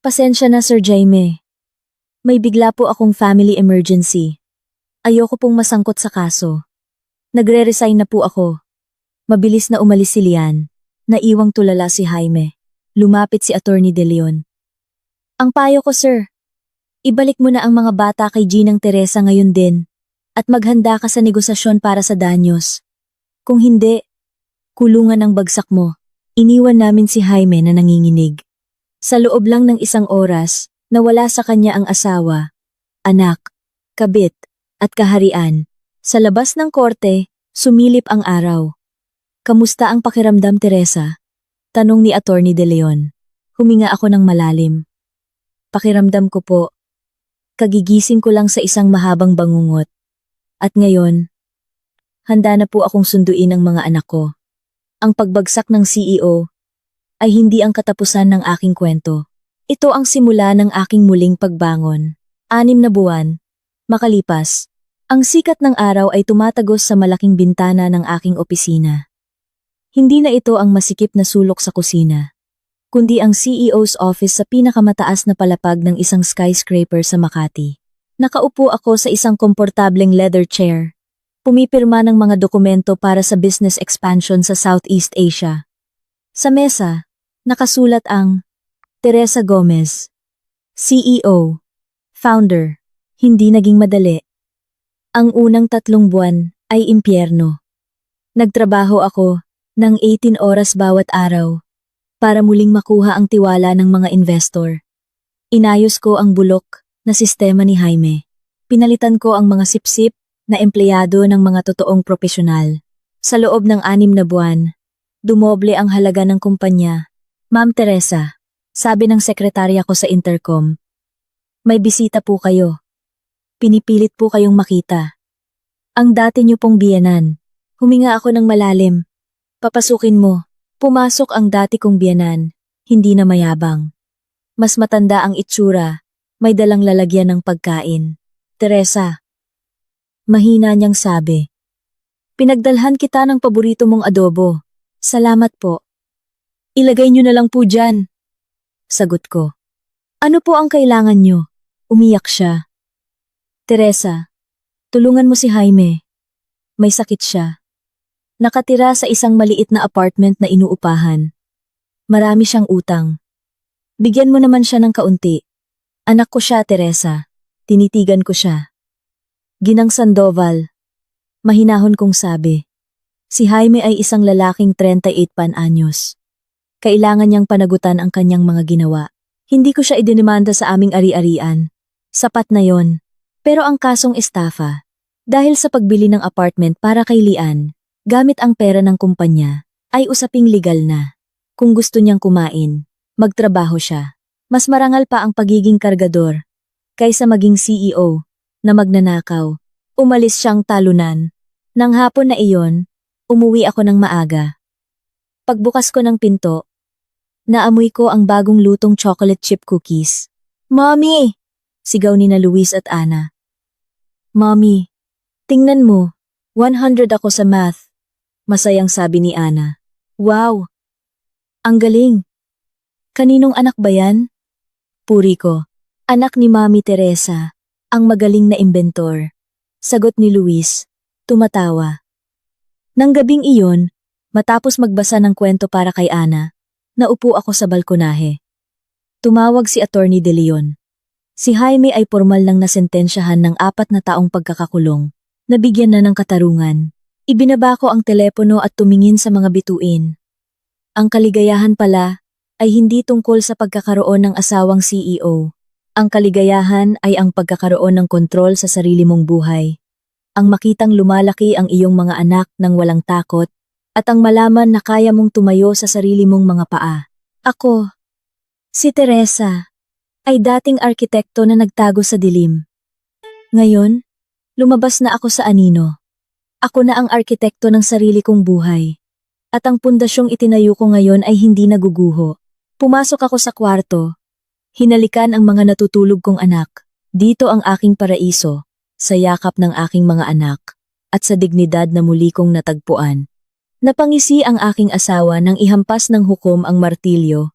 Pasensya na Sir Jaime. May bigla po akong family emergency. Ayoko pong masangkot sa kaso. Nagre-resign na po ako. Mabilis na umalis si Lian. Naiwang tulala si Jaime. Lumapit si Attorney De Leon. Ang payo ko sir, ibalik mo na ang mga bata kay Ginang Teresa ngayon din at maghanda ka sa negosasyon para sa danyos. Kung hindi, kulungan ang bagsak mo. Iniwan namin si Jaime na nanginginig. Sa loob lang ng isang oras, nawala sa kanya ang asawa, anak, kabit, at kaharian. Sa labas ng korte, sumilip ang araw. Kamusta ang pakiramdam, Teresa? Tanong ni Attorney De Leon. Huminga ako ng malalim. Pakiramdam ko po, kagigising ko lang sa isang mahabang bangungot. At ngayon, handa na po akong sunduin ang mga anak ko. Ang pagbagsak ng CEO ay hindi ang katapusan ng aking kwento. Ito ang simula ng aking muling pagbangon. 6 na buwan, makalipas, ang sikat ng araw ay tumatagos sa malaking bintana ng aking opisina. Hindi na ito ang masikip na sulok sa kusina, kundi ang CEO's office sa pinakamataas na palapag ng isang skyscraper sa Makati. Nakaupo ako sa isang komportableng leather chair, pumipirma ng mga dokumento para sa business expansion sa Southeast Asia. Sa mesa, nakasulat ang Teresa Gomez, CEO, Founder. Hindi naging madali. Ang unang 3 buwan ay impyerno. Nagtrabaho ako ng 18 oras bawat araw para muling makuha ang tiwala ng mga investor. Inayos ko ang bulok na sistema ni Jaime. Pinalitan ko ang mga sipsip na empleyado ng mga totoong propesyonal. Sa loob ng 6 na buwan, dumoble ang halaga ng kumpanya. Ma'am Teresa, sabi ng sekretarya ko sa intercom, may bisita po kayo. Pinipilit po kayong makita. Ang dati niyo pong biyanan. Huminga ako ng malalim. Papasukin mo. Pumasok ang dati kong biyanan, hindi na mayabang. Mas matanda ang itsura, may dalang lalagyan ng pagkain. Teresa, mahina niyang sabi. Pinagdalhan kita ng paborito mong adobo. Salamat po. Ilagay niyo na lang po dyan. Sagot ko. Ano po ang kailangan niyo? Umiyak siya. Teresa, tulungan mo si Jaime. May sakit siya. Nakatira sa isang maliit na apartment na inuupahan. Marami siyang utang. Bigyan mo naman siya ng kaunti. Anak ko siya, Teresa. Tinitigan ko siya. Ginang Sandoval. Mahinahon kong sabi. Si Jaime ay isang lalaking 38 anyos. Kailangan niyang panagutan ang kanyang mga ginawa. Hindi ko siya idinimanda sa aming ari-arian. Sapat na yon. Pero ang kasong estafa, dahil sa pagbili ng apartment para kay Lian, gamit ang pera ng kumpanya, ay usaping legal na. Kung gusto niyang kumain, magtrabaho siya. Mas marangal pa ang pagiging kargador, kaysa maging CEO, na magnanakaw. Umalis siyang talunan. Nang hapon na iyon, umuwi ako ng maaga. Pagbukas ko ng pinto, naamoy ko ang bagong lutong chocolate chip cookies. Mommy! Sigaw ni na Luis at Ana. Mommy, tingnan mo, 100 ako sa math. Masayang sabi ni Ana. Wow! Ang galing! Kaninong anak ba yan? Puri ko. Anak ni Mami Teresa, ang magaling na inventor. Sagot ni Luis, tumatawa. Nang gabing iyon, matapos magbasa ng kwento para kay Ana, naupo ako sa balkonahe. Tumawag si Attorney De Leon. Si Jaime ay formal nang nasentensyahan ng 4 na taong pagkakakulong. Nabigyan na ng katarungan. Ibinaba ko ang telepono at tumingin sa mga bituin. Ang kaligayahan pala ay hindi tungkol sa pagkakaroon ng asawang CEO. Ang kaligayahan ay ang pagkakaroon ng kontrol sa sarili mong buhay. Ang makitang lumalaki ang iyong mga anak nang walang takot at ang malaman na kaya mong tumayo sa sarili mong mga paa. Ako, si Teresa, ay dating arkitekto na nagtago sa dilim. Ngayon, lumabas na ako sa anino. Ako na ang arkitekto ng sarili kong buhay. At ang pundasyong itinayo ko ngayon ay hindi naguguho. Pumasok ako sa kwarto. Hinalikan ang mga natutulog kong anak. Dito ang aking paraiso. sa yakap ng aking mga anak, at sa dignidad na muli kong natagpuan. Napangisi ang aking asawa nang ihampas ng hukom ang martilyo